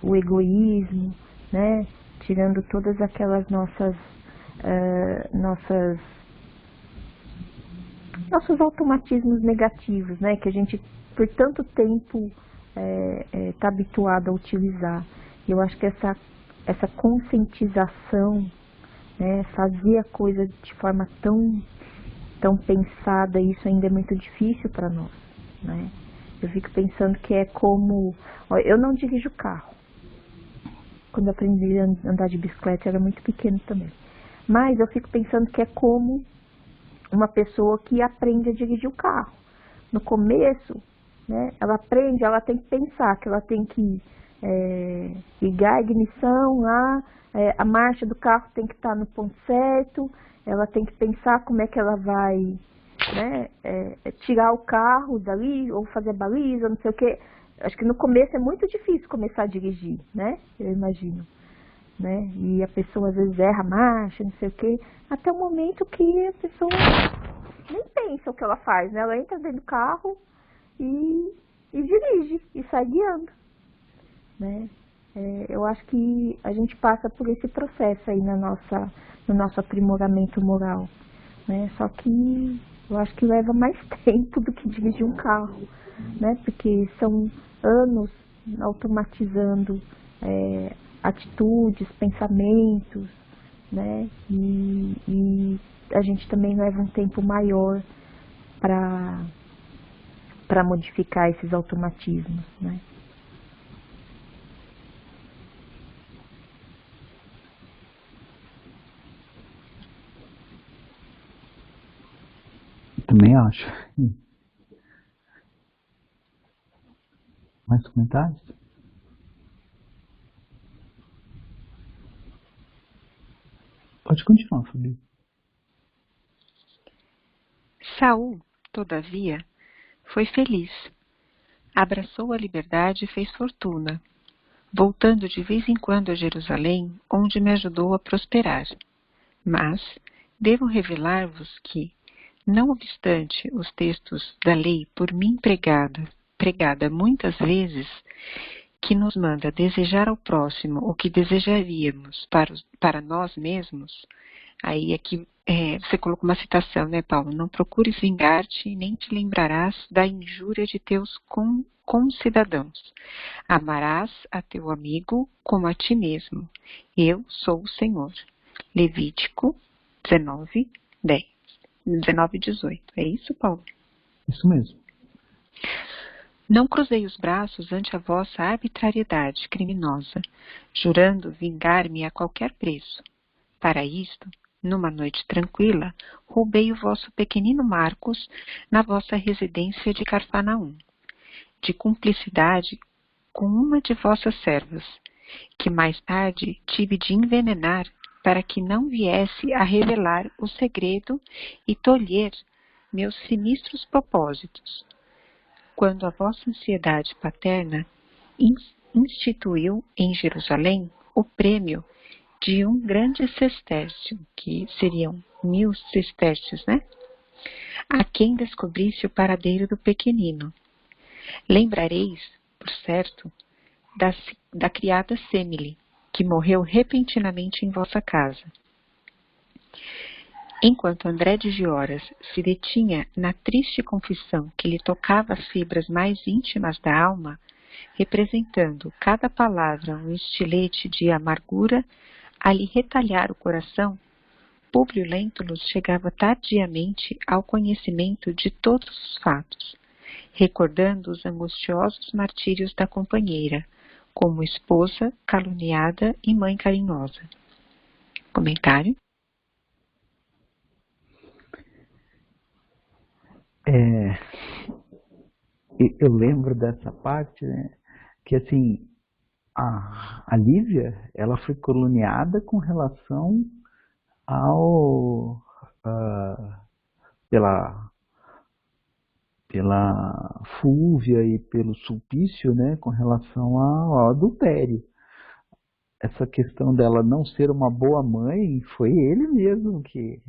o egoísmo, né? Tirando todas aquelas nossos automatismos negativos, né? Que a gente por tanto tempo está habituado a utilizar. Eu acho que essa conscientização, né, fazer a coisa de forma tão pensada, isso ainda é muito difícil para nós, né? Eu fico pensando que é como... eu não dirijo carro. Quando eu aprendi a andar de bicicleta, eu era muito pequeno também. Mas eu fico pensando que é como uma pessoa que aprende a dirigir o carro. No começo, né, ela aprende, ela tem que pensar, que ela tem que ligar a ignição lá, a marcha do carro tem que estar no ponto certo, ela tem que pensar como é que ela vai, né, tirar o carro dali, ou fazer a baliza, não sei o quê. Acho que no começo é muito difícil começar a dirigir, né? Eu imagino, né? E a pessoa às vezes erra a marcha, não sei o quê, até o momento que a pessoa nem pensa o que ela faz, né? Ela entra dentro do carro e dirige, e sai guiando, né? Eu acho que a gente passa por esse processo aí no nosso aprimoramento moral, né? Só que eu acho que leva mais tempo do que dirigir um carro, né? Porque são anos automatizando atitudes, pensamentos, né? E a gente também leva um tempo maior para modificar esses automatismos, né? Também acho. Mais comentários? Pode continuar, Fabi. Saul, todavia, foi feliz. Abraçou a liberdade e fez fortuna, voltando de vez em quando a Jerusalém, onde me ajudou a prosperar. Mas devo revelar-vos que, não obstante os textos da lei por mim pregada muitas vezes, que nos manda desejar ao próximo o que desejaríamos para nós mesmos, aí aqui você colocou uma citação, né, Paulo? Não procures vingar-te, nem te lembrarás da injúria de teus concidadãos. Amarás a teu amigo como a ti mesmo. Eu sou o Senhor. Levítico 19, 10. 19 e 18. É isso, Paulo? Isso mesmo. Não cruzei os braços ante a vossa arbitrariedade criminosa, jurando vingar-me a qualquer preço. Para isto, numa noite tranquila, roubei o vosso pequenino Marcos na vossa residência de Carfanaum, de cumplicidade com uma de vossas servas, que mais tarde tive de envenenar para que não viesse a revelar o segredo e tolher meus sinistros propósitos. Quando a vossa ansiedade paterna instituiu em Jerusalém o prêmio de um grande sestércio, que seriam 1000 sestércios, né? A quem descobrisse o paradeiro do pequenino. Lembrareis, por certo, da criada Semele, que morreu repentinamente em vossa casa. Enquanto André de Gioras se detinha na triste confissão que lhe tocava as fibras mais íntimas da alma, representando cada palavra um estilete de amargura a lhe retalhar o coração, Públio Lentulus chegava tardiamente ao conhecimento de todos os fatos, recordando os angustiosos martírios da companheira, como esposa caluniada e mãe carinhosa. Comentário? Eu lembro dessa parte, né, que assim, a Lívia, ela foi caluniada com relação ao pela Fúvia e pelo Sulpício, né, com relação ao adultério. Essa questão dela não ser uma boa mãe foi ele mesmo que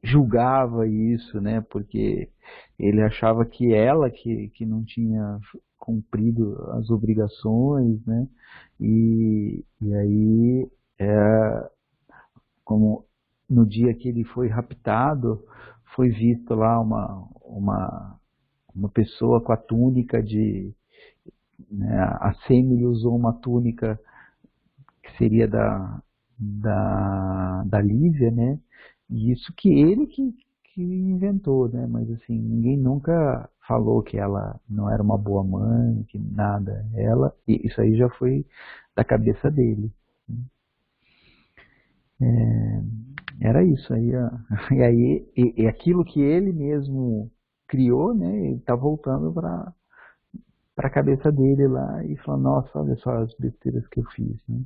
julgava isso, né? Porque ele achava que ela que não tinha cumprido as obrigações, né? E aí, como no dia que ele foi raptado, foi visto lá uma pessoa com a túnica né, a Semele usou uma túnica que seria da Lívia, né? E isso que ele que inventou, né? Mas assim, ninguém nunca falou que ela não era uma boa mãe, que nada. Isso aí já foi da cabeça dele. Era isso aí. E aí, e aquilo que ele mesmo criou, né? Ele tá voltando para a cabeça dele lá e falando, nossa, olha só as besteiras que eu fiz, né?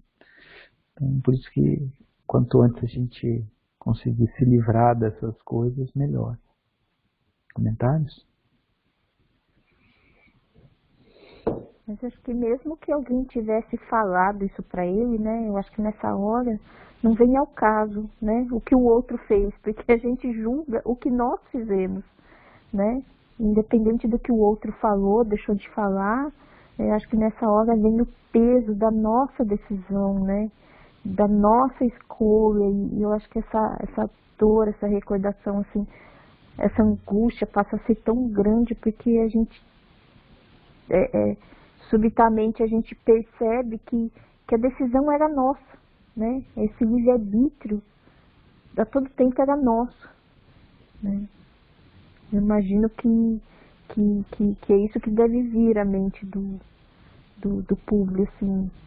Então, por isso que quanto antes a gente conseguir se livrar dessas coisas, melhor. Comentários? Mas acho que mesmo que alguém tivesse falado isso para ele, né, eu acho que nessa hora não vem ao caso, né, o que o outro fez, porque a gente julga o que nós fizemos, né, independente do que o outro falou, deixou de falar, acho que nessa hora vem o peso da nossa decisão, né, da nossa escolha, e eu acho que essa dor, essa recordação, assim, essa angústia passa a ser tão grande porque a gente subitamente a gente percebe que a decisão era nossa, né? Esse livre-arbítrio a todo tempo era nosso, né? Eu imagino que é isso que deve vir à mente do público,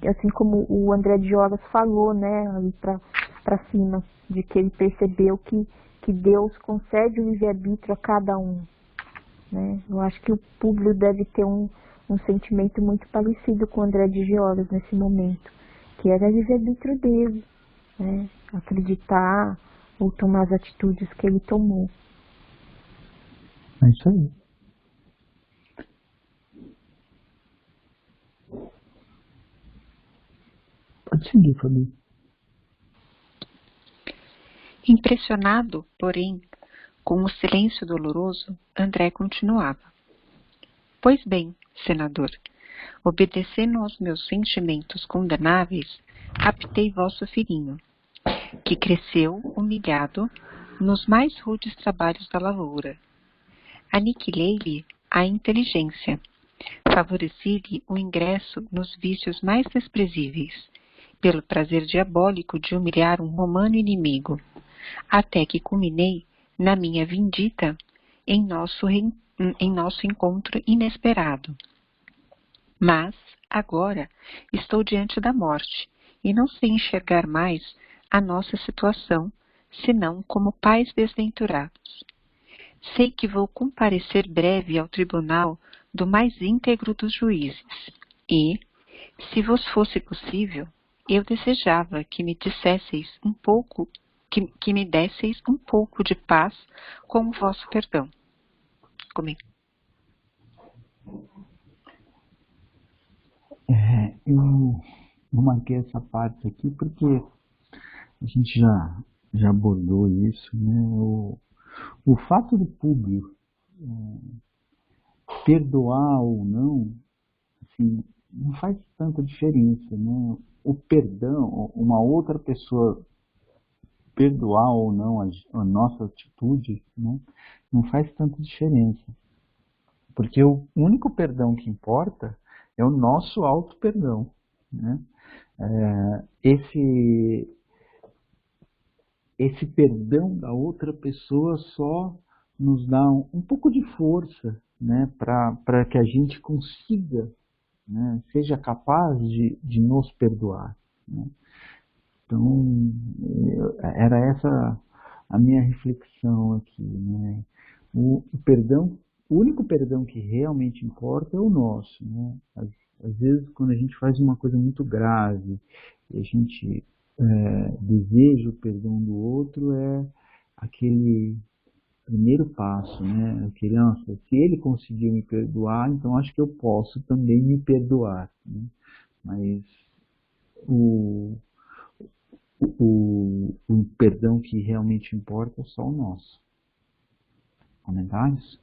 assim como o André de Gioras falou, né, ali para cima, de que ele percebeu que Deus concede o livre-arbítrio a cada um, né? Eu acho que o público deve ter um sentimento muito parecido com o André de Gioras nesse momento, que era o livre-arbítrio dele, né? Acreditar ou tomar as atitudes que ele tomou. É isso aí. Pode seguir, Fabi. Impressionado, porém, com o silêncio doloroso, André continuava. Pois bem, senador, obedecendo aos meus sentimentos condenáveis, raptei vosso filhinho, que cresceu humilhado nos mais rudes trabalhos da lavoura. Aniquilei-lhe a inteligência, favoreci-lhe o ingresso nos vícios mais desprezíveis, pelo prazer diabólico de humilhar um romano inimigo, até que culminei na minha vindita em nosso encontro inesperado. Mas, agora, estou diante da morte e não sei enxergar mais a nossa situação, senão como pais desventurados. Sei que vou comparecer breve ao tribunal do mais íntegro dos juízes e, se vos fosse possível, eu desejava que me dissesseis um pouco, que me desseis um pouco de paz com o vosso perdão. Eu marquei essa parte aqui porque a gente já abordou isso, né? O fato do público perdoar ou não, assim, não faz tanta diferença, né? O perdão, uma outra pessoa perdoar ou não a nossa atitude, né? Não faz tanta diferença. Porque o único perdão que importa é o nosso auto-perdão, né? Esse perdão da outra pessoa só nos dá um pouco de força, né? Para que a gente consiga, né? Seja capaz de nos perdoar, né? Então, era essa a minha reflexão aqui, né? O único perdão que realmente importa é o nosso, né? Às vezes, quando a gente faz uma coisa muito grave e a gente deseja o perdão do outro, é aquele primeiro passo, né? Aquele, nossa, se ele conseguiu me perdoar, então acho que eu posso também me perdoar, né? Mas o, o perdão que realmente importa é só o nosso. Comentários?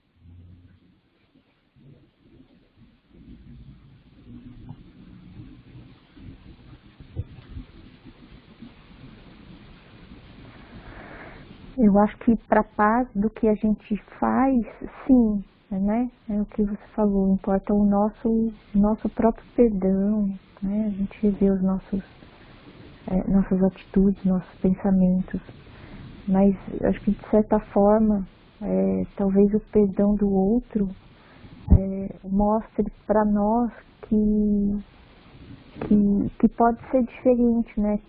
Eu acho que para a paz do que a gente faz, sim, né? É o que você falou, importa o nosso próprio perdão, né? A gente rever os nossas atitudes, nossos pensamentos. Mas acho que de certa forma, talvez o perdão do outro mostre para nós que pode ser diferente, né?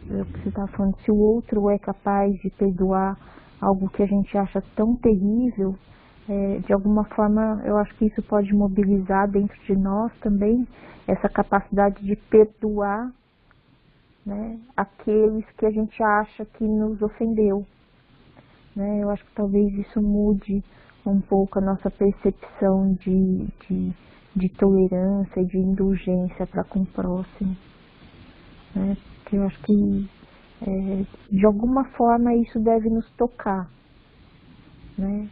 É o que você estava falando, se o outro é capaz de perdoar algo que a gente acha tão terrível, de alguma forma eu acho que isso pode mobilizar dentro de nós também essa capacidade de perdoar, né, aqueles que a gente acha que nos ofendeu, né? Eu acho que talvez isso mude um pouco a nossa percepção de tolerância e de indulgência para com o próximo, né? Porque eu acho que de alguma forma isso deve nos tocar, né?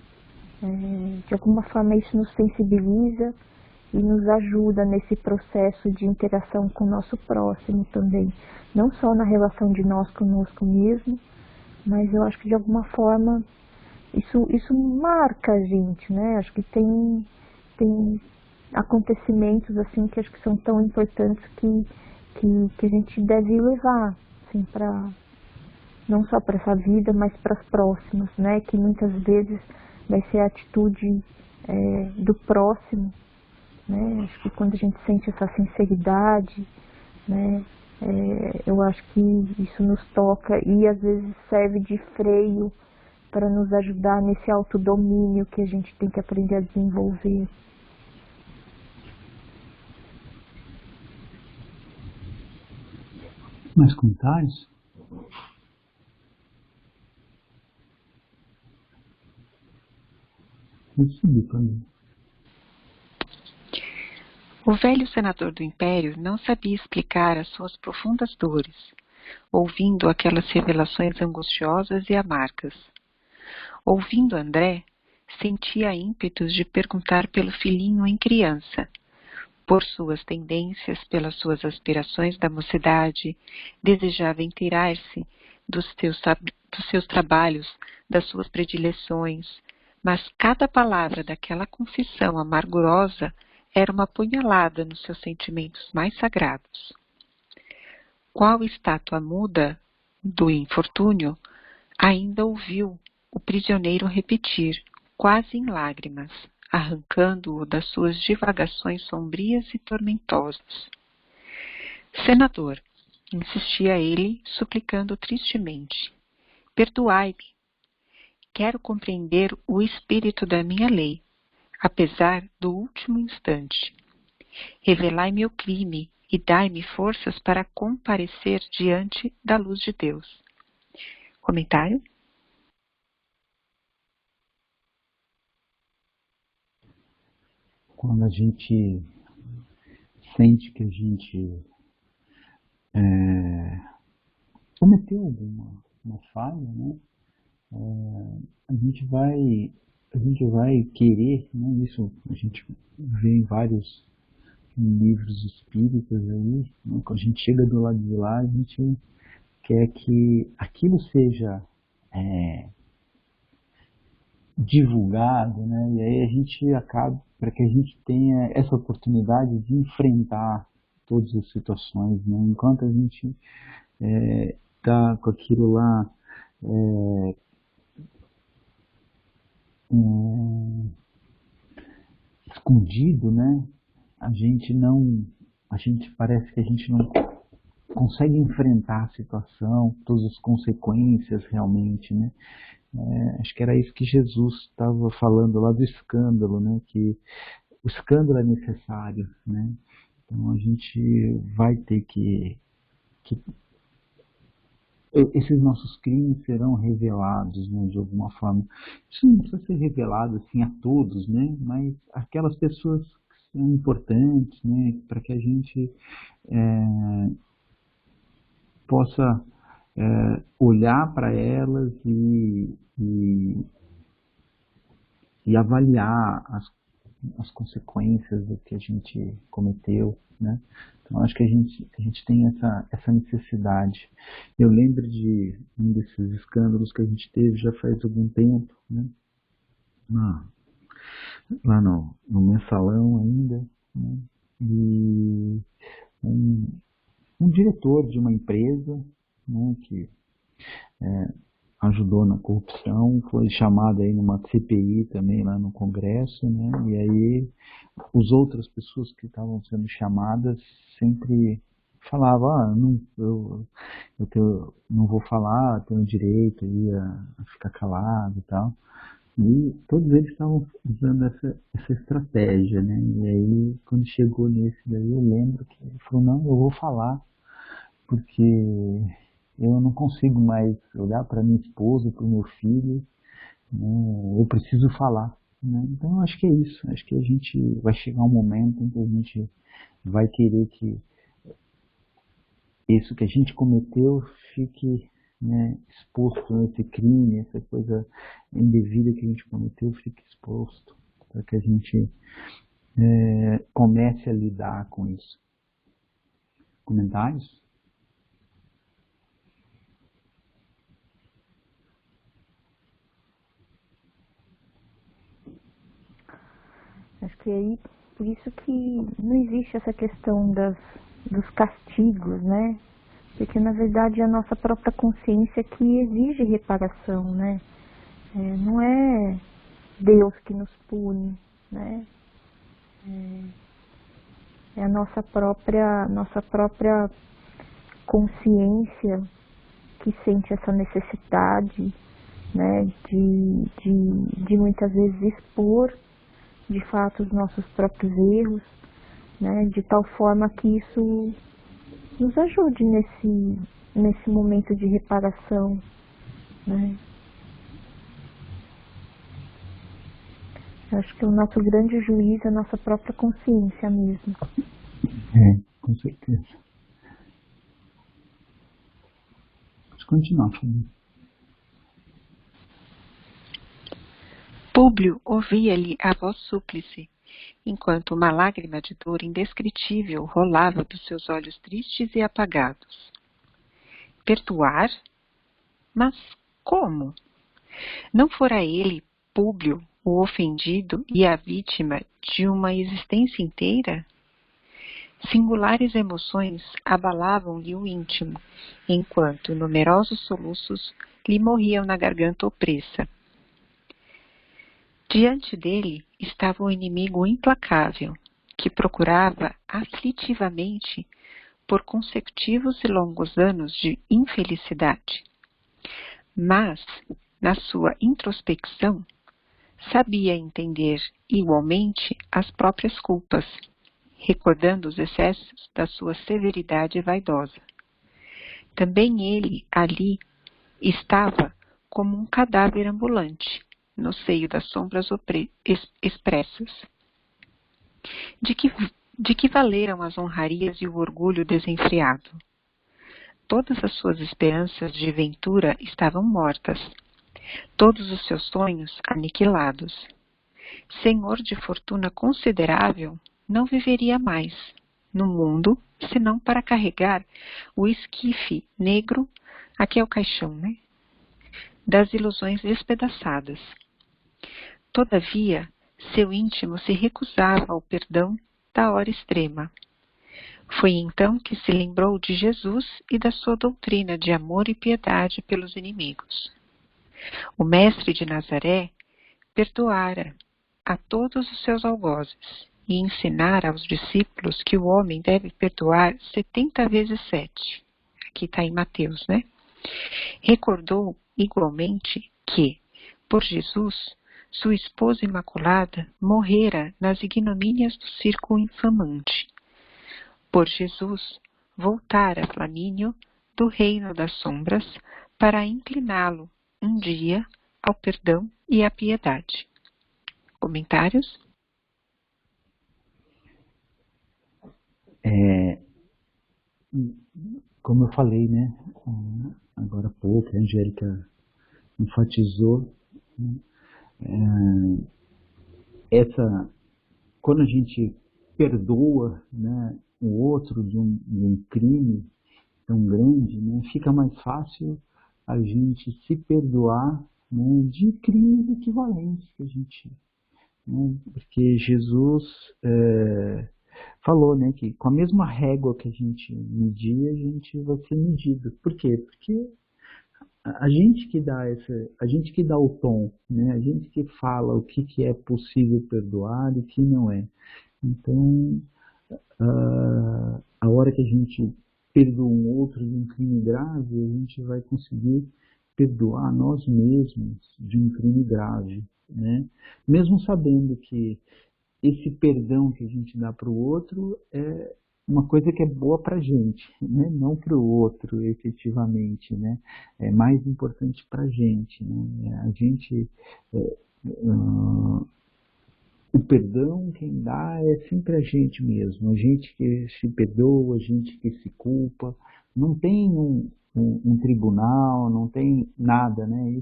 De alguma forma isso nos sensibiliza e nos ajuda nesse processo de interação com o nosso próximo também, não só na relação de nós conosco mesmo, mas eu acho que de alguma forma isso marca a gente, né? Acho que tem acontecimentos assim que acho que são tão importantes que a gente deve levar assim, não só para essa vida, mas para as próximas, né? Que muitas vezes vai ser a atitude do próximo, né? Acho que quando a gente sente essa sinceridade, né? Eu acho que isso nos toca e às vezes serve de freio para nos ajudar nesse autodomínio que a gente tem que aprender a desenvolver. Mais comentários? Vou subir para mim. O velho senador do Império não sabia explicar as suas profundas dores, ouvindo aquelas revelações angustiosas e amargas. Ouvindo André, sentia ímpetos de perguntar pelo filhinho em criança, por suas tendências, pelas suas aspirações da mocidade, desejava inteirar-se dos seus trabalhos, das suas predileções, mas cada palavra daquela confissão amargurosa era uma punhalada nos seus sentimentos mais sagrados. Qual estátua muda do infortúnio, ainda ouviu o prisioneiro repetir, quase em lágrimas, arrancando-o das suas divagações sombrias e tormentosas. Senador, insistia ele, suplicando tristemente, perdoai-me. Quero compreender o espírito da minha lei, apesar do último instante. Revelai-me o crime e dai-me forças para comparecer diante da luz de Deus. Comentário? Quando a gente sente que a gente cometeu uma falha, né? A gente vai querer, né? Isso a gente vê em vários em livros espíritas aí, né? Quando a gente chega do lado de lá, a gente quer que aquilo seja divulgado, né? E aí a gente acaba, para que a gente tenha essa oportunidade de enfrentar todas as situações, né? Enquanto a gente tá com aquilo lá escondido, né? A gente parece que a gente não consegue enfrentar a situação, todas as consequências realmente, né? Acho que era isso que Jesus estava falando lá do escândalo, né? Que o escândalo é necessário, né? Então a gente vai ter que esses nossos crimes serão revelados, né, de alguma forma. Isso não precisa ser revelado assim a todos, né? Mas aquelas pessoas que são importantes, né? Para que a gente possa olhar para elas e avaliar as consequências do que a gente cometeu, né? Então acho que a gente tem essa necessidade. Eu lembro de um desses escândalos que a gente teve já faz algum tempo, né? Lá no mensalão ainda, né? E um diretor de uma empresa, né, que ajudou na corrupção, foi chamado aí numa CPI também lá no Congresso, né? E aí as outras pessoas que estavam sendo chamadas sempre falavam, eu não vou falar, tenho direito aí a ficar calado e tal. E todos eles estavam usando essa estratégia, né? E aí quando chegou nesse daí, eu lembro que ele falou, não, eu vou falar, porque eu não consigo mais olhar para minha esposa, para o meu filho, né? Eu preciso falar, né? Então eu acho que é isso, acho que a gente vai chegar um momento em que a gente vai querer que isso que a gente cometeu fique, né, exposto, né, esse crime, essa coisa indevida que a gente cometeu fique exposto, para que a gente comece a lidar com isso. Comentários? Acho que aí, por isso que não existe essa questão dos castigos, né? Porque, na verdade, é a nossa própria consciência que exige reparação, né? Não é Deus que nos pune, né? É a nossa própria consciência que sente essa necessidade, né? De muitas vezes expor, de fato, os nossos próprios erros, né? De tal forma que isso nos ajude nesse momento de reparação, né? Eu acho que o nosso grande juiz é a nossa própria consciência mesmo. Com certeza. Pode continuar, Fabinho. Públio ouvia-lhe a voz súplice, enquanto uma lágrima de dor indescritível rolava dos seus olhos tristes e apagados. Perdoar? Mas como? Não fora ele, Públio, o ofendido e a vítima de uma existência inteira? Singulares emoções abalavam-lhe o íntimo, enquanto numerosos soluços lhe morriam na garganta opressa. Diante dele estava o inimigo implacável, que procurava aflitivamente por consecutivos e longos anos de infelicidade. Mas, na sua introspecção, sabia entender igualmente as próprias culpas, recordando os excessos da sua severidade vaidosa. Também ele, ali, estava como um cadáver ambulante, no seio das sombras expressas. De que valeram as honrarias e o orgulho desenfreado? Todas as suas esperanças de ventura estavam mortas, todos os seus sonhos aniquilados. Senhor de fortuna considerável, não viveria mais no mundo, senão para carregar o esquife negro, aqui é o caixão, né? Das ilusões despedaçadas. Todavia, seu íntimo se recusava ao perdão da hora extrema. Foi então que se lembrou de Jesus e da sua doutrina de amor e piedade pelos inimigos. O mestre de Nazaré perdoara a todos os seus algozes e ensinara aos discípulos que o homem deve perdoar 70 vezes 7. Aqui está em Mateus, né? Recordou igualmente que, por Jesus, sua esposa imaculada morrera nas ignomínias do circo infamante. Por Jesus, voltara Flamínio do reino das sombras para incliná-lo um dia ao perdão e à piedade. Comentários? Como eu falei, né, agora há pouco, a Angélica enfatizou, quando a gente perdoa, né, o outro de um crime tão grande, né, fica mais fácil a gente se perdoar, né, de crimes equivalentes que a gente, né, porque Jesus falou, né, que com a mesma régua que a gente medir, a gente vai ser medido. Por quê? Porque a gente que dá o tom, né, a gente que fala o que é possível perdoar e o que não é. Então, a hora que a gente perdoa um outro de um crime grave, a gente vai conseguir perdoar nós mesmos de um crime grave, né? Mesmo sabendo que esse perdão que a gente dá para o outro é uma coisa que é boa para a gente, né? Não para o outro, efetivamente, né? É mais importante para a gente, né? A gente, o perdão quem dá é sempre a gente mesmo, a gente que se perdoa, a gente que se culpa. Não tem um tribunal, não tem nada, né?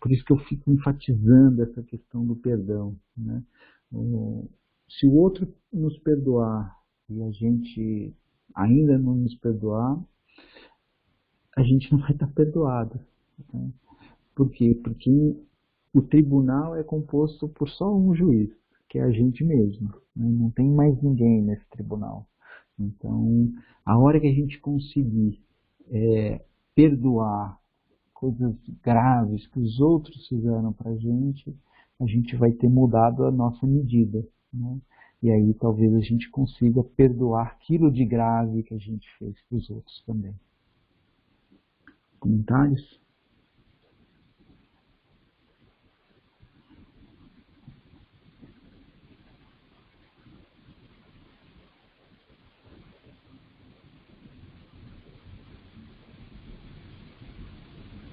Por isso que eu fico enfatizando essa questão do perdão, né? Se o outro nos perdoar e a gente ainda não nos perdoar, a gente não vai estar perdoado, né? Por quê? Porque o tribunal é composto por só um juiz, que é a gente mesmo, né? Não tem mais ninguém nesse tribunal. Então, a hora que a gente conseguir perdoar coisas graves que os outros fizeram para a gente vai ter mudado a nossa medida, né? E aí talvez a gente consiga perdoar aquilo de grave que a gente fez para os outros também. Comentários?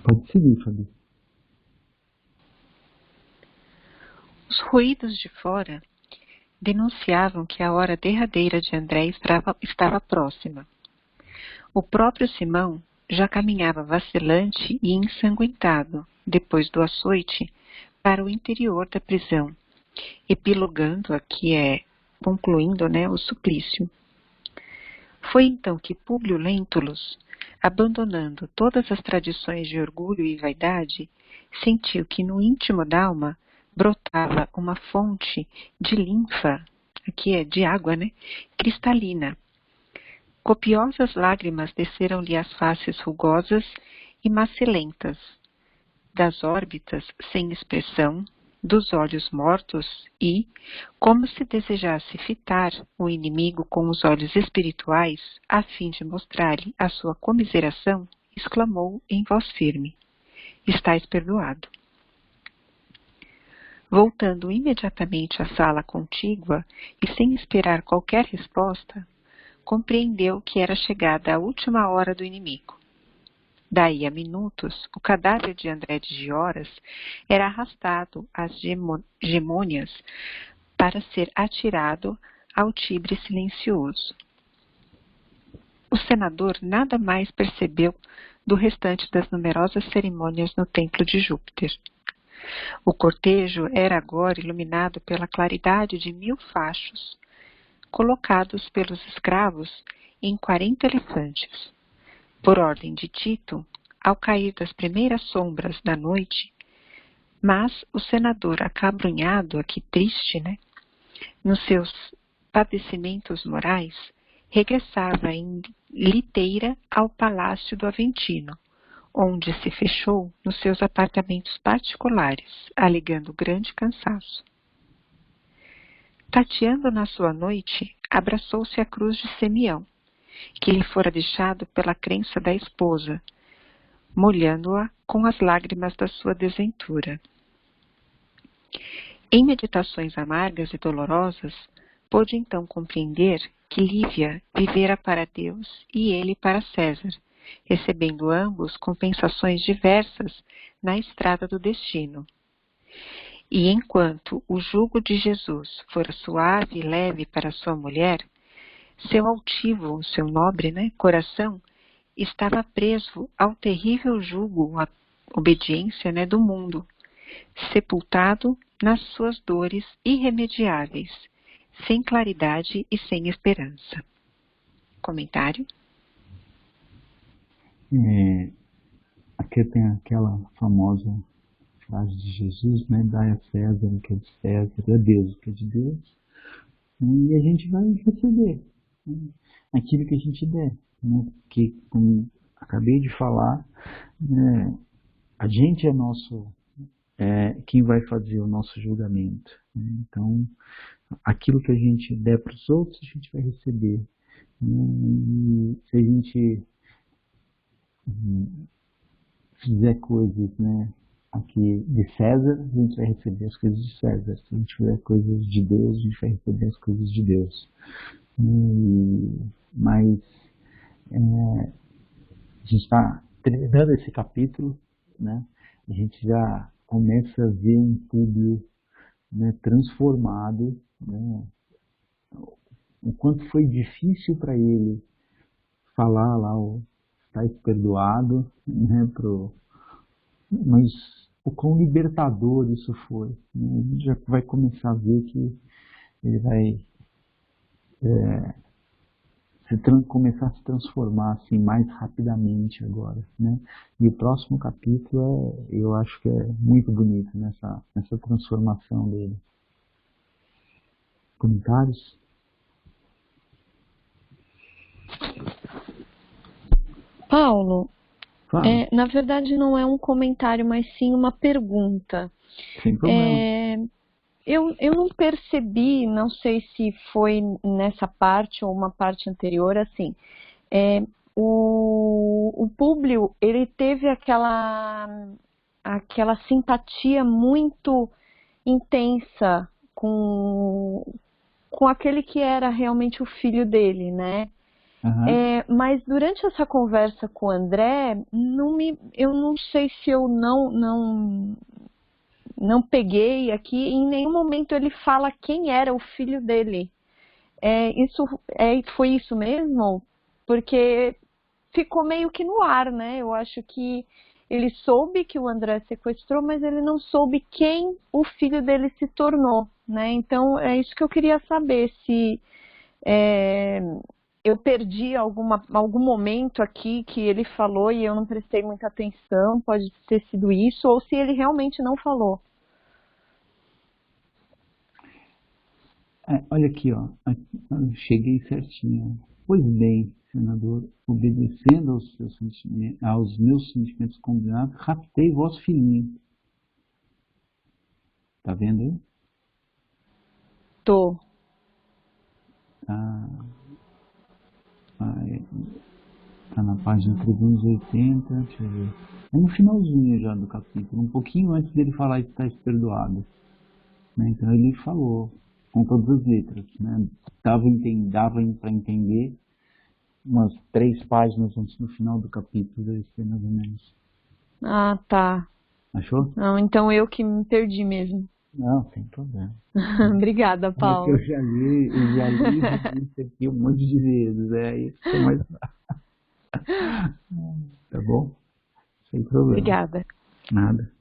Pode seguir, Fabi. Os ruídos de fora denunciavam que a hora derradeira de André estava próxima. O próprio Simão já caminhava vacilante e ensanguentado, depois do açoite, para o interior da prisão, epilogando aqui concluindo, né, o suplício. Foi então que Públio Lentulus, abandonando todas as tradições de orgulho e vaidade, sentiu que no íntimo da alma brotava uma fonte de linfa, aqui é de água, né, cristalina. Copiosas lágrimas desceram-lhe as faces rugosas e macilentas, das órbitas sem expressão, dos olhos mortos e, como se desejasse fitar o inimigo com os olhos espirituais, a fim de mostrar-lhe a sua comiseração, exclamou em voz firme: "Estais perdoado." Voltando imediatamente à sala contígua e sem esperar qualquer resposta, compreendeu que era chegada a última hora do inimigo. Daí a minutos, o cadáver de André de Gioras era arrastado às gemônias para ser atirado ao Tibre silencioso. O senador nada mais percebeu do restante das numerosas cerimônias no templo de Júpiter. O cortejo era agora iluminado pela claridade de 1000 fachos, colocados pelos escravos em 40 elefantes. Por ordem de Tito, ao cair das primeiras sombras da noite, mas o senador acabrunhado, aqui triste, nos seus padecimentos morais, regressava em liteira ao palácio do Aventino, onde se fechou nos seus apartamentos particulares, alegando grande cansaço. Tateando na sua noite, abraçou-se à cruz de Simeão, que lhe fora deixado pela crença da esposa, molhando-a com as lágrimas da sua desventura. Em meditações amargas e dolorosas, pôde então compreender que Lívia vivera para Deus e ele para César, recebendo ambos compensações diversas na estrada do destino. E enquanto o jugo de Jesus fora suave e leve para sua mulher, seu altivo, seu nobre coração estava preso ao terrível jugo, à obediência do mundo, sepultado nas suas dores irremediáveis, sem claridade e sem esperança. Comentário? Aqui tem aquela famosa frase de Jesus, dai a César o que é de César, e a Deus o que é de Deus, e a gente vai receber aquilo que a gente der, porque, como acabei de falar, a gente quem vai fazer o nosso julgamento, então aquilo que a gente der para os outros, a gente vai receber, e se a gente fizer coisas, aqui de César, a gente vai receber as coisas de César. Se a gente fizer coisas de Deus, a gente vai receber as coisas de Deus. Mas a gente está terminando esse capítulo, a gente já começa a ver um Públio transformado, o quanto foi difícil para ele falar lá o está perdoado, mas o quão libertador isso foi. A gente já vai começar a ver que ele vai começar a se transformar assim, mais rapidamente agora. E o próximo capítulo eu acho que é muito bonito nessa transformação dele. Comentários? Paulo, na verdade não é um comentário, mas sim uma pergunta. Sem problema. Eu não percebi, não sei se foi nessa parte ou uma parte anterior, assim, o Públio, ele teve aquela simpatia muito intensa com aquele que era realmente o filho dele, Uhum. mas durante essa conversa com o André, eu não sei se eu não peguei aqui, em nenhum momento ele fala quem era o filho dele. Foi isso mesmo? Porque ficou meio que no ar, Eu acho que ele soube que o André sequestrou, mas ele não soube quem o filho dele se tornou, Então, é isso que eu queria saber, se eu perdi algum momento aqui que ele falou e eu não prestei muita atenção, pode ter sido isso, ou se ele realmente não falou. Olha aqui, ó, eu cheguei certinho. Pois bem, senador, obedecendo aos meus sentimentos combinados, raptei vosso filhinho. Tá vendo aí? Tô. Tá na página 380, deixa eu ver. É no finalzinho já do capítulo, um pouquinho antes dele falar que está perdoado. Então ele falou com todas as letras, dava para entender umas 3 páginas antes do final do capítulo, deve ser mais ou menos. Ah, tá. Achou? Não, então eu que me perdi mesmo. Não, sem problema. Obrigada, Paulo. Eu já li isso aqui um monte de vezes, isso é mais tá bom? Sem problema. Obrigada. Nada.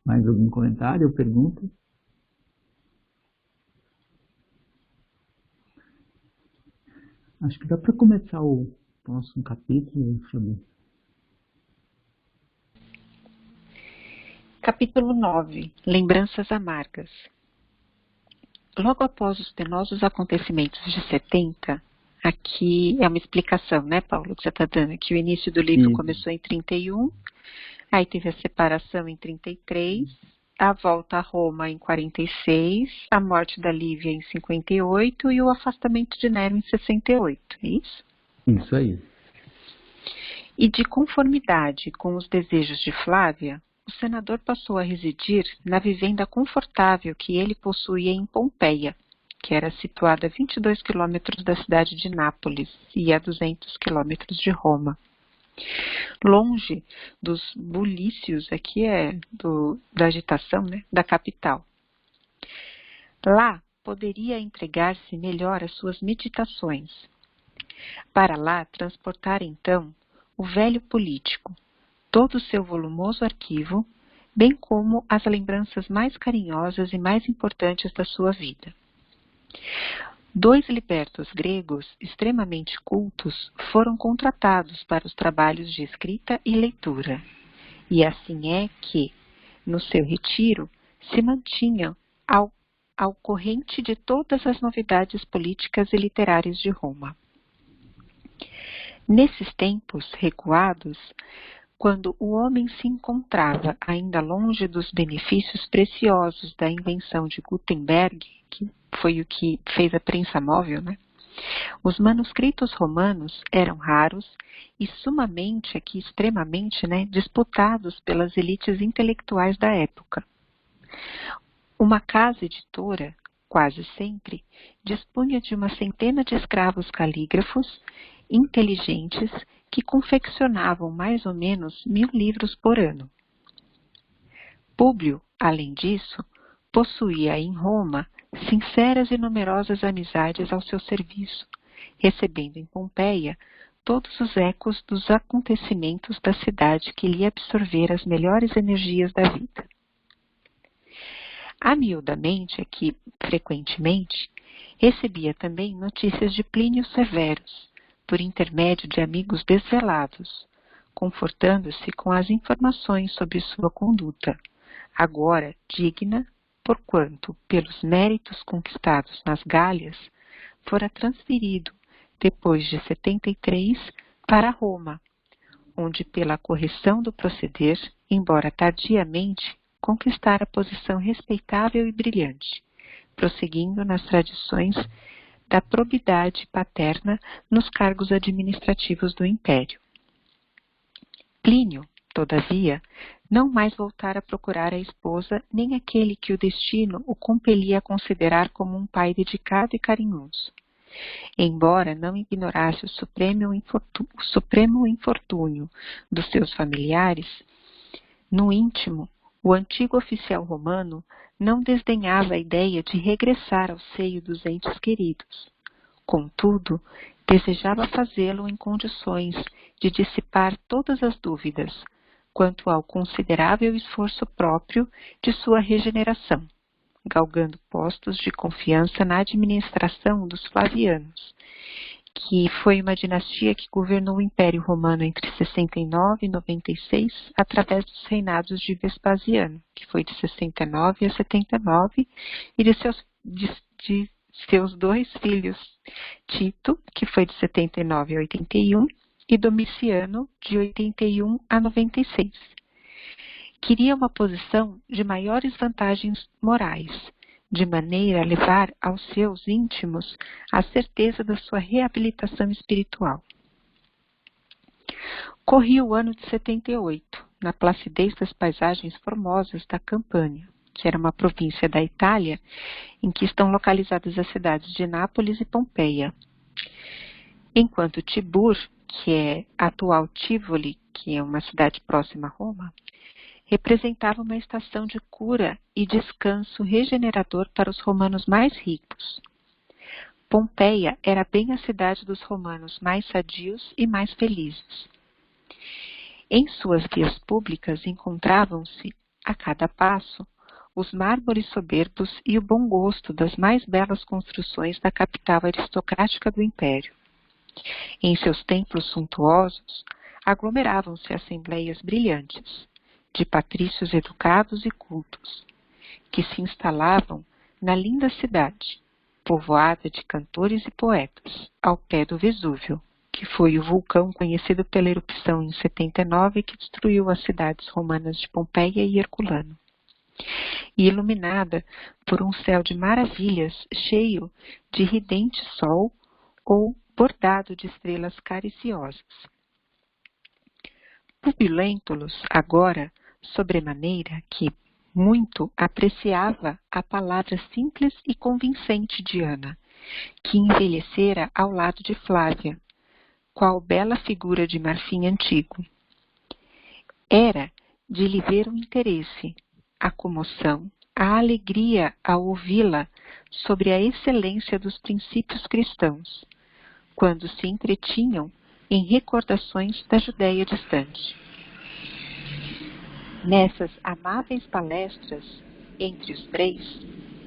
Mais algum comentário ou pergunta? Acho que dá para começar o próximo capítulo, Fabi. Capítulo 9. Lembranças amargas. Logo após os penosos acontecimentos de 70, aqui é uma explicação, né, Paulo, que você está dando, que o início do livro começou em 31, aí teve a separação em 33, a volta a Roma em 46, a morte da Lívia em 58 e o afastamento de Nero em 68, é isso? Isso aí. E de conformidade com os desejos de Flávia, o senador passou a residir na vivenda confortável que ele possuía em Pompeia, que era situada a 22 quilômetros da cidade de Nápoles e a 200 quilômetros de Roma. Longe dos bulícios, aqui da agitação, né, da capital. Lá poderia entregar-se melhor às suas meditações. Para lá transportar então o velho político, todo o seu volumoso arquivo, bem como as lembranças mais carinhosas e mais importantes da sua vida. 2 libertos gregos extremamente cultos foram contratados para os trabalhos de escrita e leitura, e assim é que, no seu retiro, se mantinham ao corrente de todas as novidades políticas e literárias de Roma. Nesses tempos recuados, quando o homem se encontrava ainda longe dos benefícios preciosos da invenção de Gutenberg, que foi o que fez a prensa móvel, né? Os manuscritos romanos eram raros e sumamente, aqui extremamente, né, disputados pelas elites intelectuais da época. Uma casa editora, quase sempre, dispunha de uma centena de escravos calígrafos inteligentes que confeccionavam mais ou menos 1000 livros por ano. Públio, além disso, possuía em Roma sinceras e numerosas amizades ao seu serviço, recebendo em Pompeia todos os ecos dos acontecimentos da cidade que lhe absorvera as melhores energias da vida. Amiudamente, aqui, frequentemente, recebia também notícias de Plínio Severus, por intermédio de amigos desvelados, confortando-se com as informações sobre sua conduta, agora digna, porquanto, pelos méritos conquistados nas Gálias, fora transferido, depois de 73, para Roma, onde, pela correção do proceder, embora tardiamente, conquistara posição respeitável e brilhante, prosseguindo nas tradições da probidade paterna nos cargos administrativos do Império. Plínio, todavia, não mais voltara a procurar a esposa nem aquele que o destino o compelia a considerar como um pai dedicado e carinhoso. Embora não ignorasse o supremo infortúnio dos seus familiares, no íntimo, o antigo oficial romano não desdenhava a ideia de regressar ao seio dos entes queridos. Contudo, desejava fazê-lo em condições de dissipar todas as dúvidas quanto ao considerável esforço próprio de sua regeneração, galgando postos de confiança na administração dos Flavianos, que foi uma dinastia que governou o Império Romano entre 69 e 96, através dos reinados de Vespasiano, que foi de 69 a 79, e de seus 2 filhos, Tito, que foi de 79 a 81, e Domiciano, de 81 a 96. Queria uma posição de maiores vantagens morais, de maneira a levar aos seus íntimos a certeza da sua reabilitação espiritual. Corria o ano de 78, na placidez das paisagens formosas da Campânia, que era uma província da Itália, em que estão localizadas as cidades de Nápoles e Pompeia. Enquanto Tibur, que é a atual Tivoli, que é uma cidade próxima a Roma, representava uma estação de cura e descanso regenerador para os romanos mais ricos. Pompeia era bem a cidade dos romanos mais sadios e mais felizes. Em suas vias públicas encontravam-se a cada passo, os mármores soberbos e o bom gosto das mais belas construções da capital aristocrática do império. Em seus templos suntuosos, aglomeravam-se assembleias brilhantes, de patrícios educados e cultos, que se instalavam na linda cidade, povoada de cantores e poetas, ao pé do Vesúvio, que foi o vulcão conhecido pela erupção em 79 que destruiu as cidades romanas de Pompeia e Herculano, e iluminada por um céu de maravilhas cheio de ridente sol ou bordado de estrelas cariciosas. Públio Lentulus, agora, sobremaneira, que muito apreciava a palavra simples e convincente de Ana, que envelhecera ao lado de Flávia, qual bela figura de marfim antigo. Era de lhe ver o interesse, a comoção, a alegria ao ouvi-la sobre a excelência dos princípios cristãos, quando se entretinham em recordações da Judéia distante. Nessas amáveis palestras, entre os três,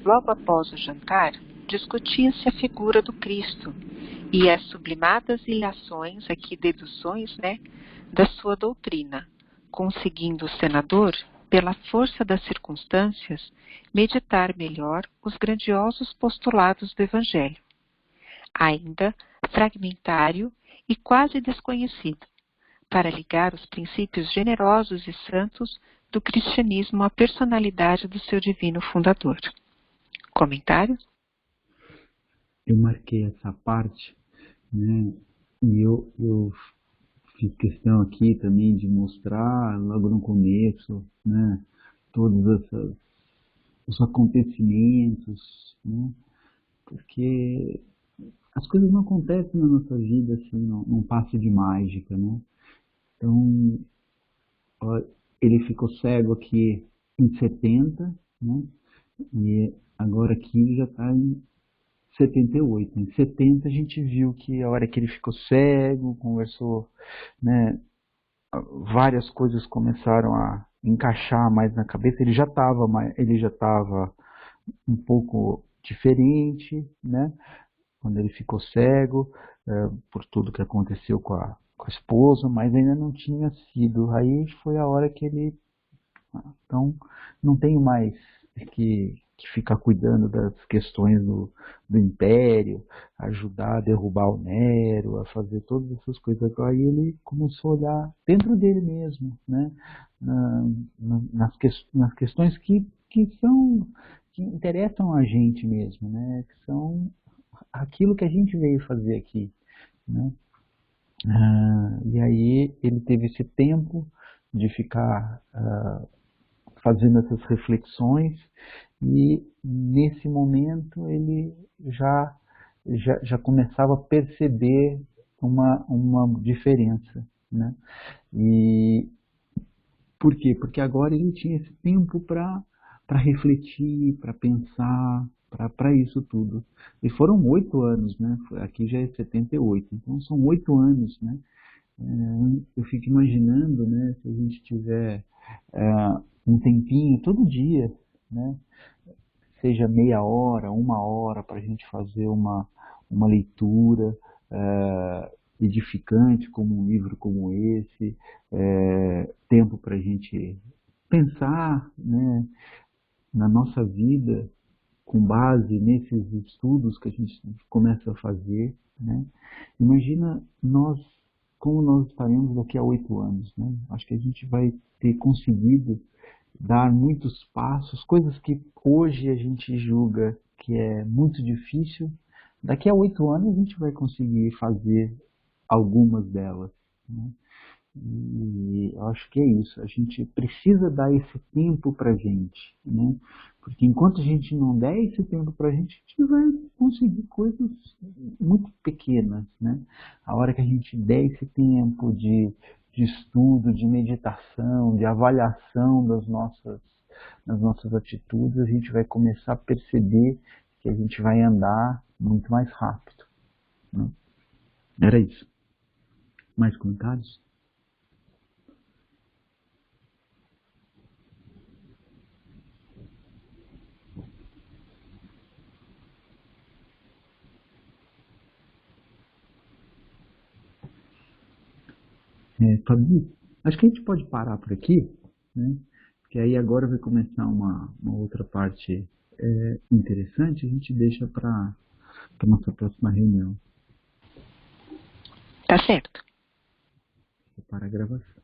logo após o jantar, discutia-se a figura do Cristo e as sublimadas ilhações, aqui deduções, da sua doutrina, conseguindo o senador, pela força das circunstâncias, meditar melhor os grandiosos postulados do Evangelho, ainda fragmentário e quase desconhecido, para ligar os princípios generosos e santos do cristianismo à personalidade do seu divino fundador. Comentário? Eu marquei essa parte, né, e eu fiz questão aqui também de mostrar logo no começo, né, todos os acontecimentos, né, porque as coisas não acontecem na nossa vida assim, num passe de mágica, né? Então, ó, ele ficou cego aqui em 70, né? E agora aqui já está em 78. Em 70 a gente viu que a hora que ele ficou cego, conversou, né? Várias coisas começaram a encaixar mais na cabeça. Ele já estava um pouco diferente, né? Quando ele ficou cego, por tudo que aconteceu com a esposa, mas ainda não tinha sido. Aí foi a hora que ele... Então, não tenho mais que ficar cuidando das questões do império, ajudar a derrubar o Nero, a fazer todas essas coisas. Aí ele começou a olhar dentro dele mesmo, né? Nas questões que interessam a gente mesmo, né? Que são aquilo que a gente veio fazer aqui, né? E aí ele teve esse tempo de ficar fazendo essas reflexões, e nesse momento ele já começava a perceber uma diferença, né? E por quê? Porque agora ele tinha esse tempo para refletir, para pensar, para isso tudo. E foram 8 anos, né? Aqui já é 78, então são 8 anos, né? Eu fico imaginando, né, se a gente tiver um tempinho todo dia, né, seja meia hora, 1 hora, para a gente fazer uma leitura edificante, como um livro como esse, tempo para a gente pensar, né, na nossa vida com base nesses estudos que a gente começa a fazer, né? Imagina como nós estaremos daqui a 8 anos, né? Acho que a gente vai ter conseguido dar muitos passos, coisas que hoje a gente julga que é muito difícil. Daqui a 8 anos a gente vai conseguir fazer algumas delas, né? E eu acho que é isso, a gente precisa dar esse tempo pra gente, né? Porque enquanto a gente não der esse tempo pra gente, a gente vai conseguir coisas muito pequenas, né? A hora que a gente der esse tempo de estudo, de meditação, de avaliação das nossas atitudes, a gente vai começar a perceber que a gente vai andar muito mais rápido, né? Era isso. Mais comentários? Fabi, acho que a gente pode parar por aqui, né? Porque aí agora vai começar uma outra parte interessante, a gente deixa para a nossa próxima reunião. Tá certo. Para a gravação.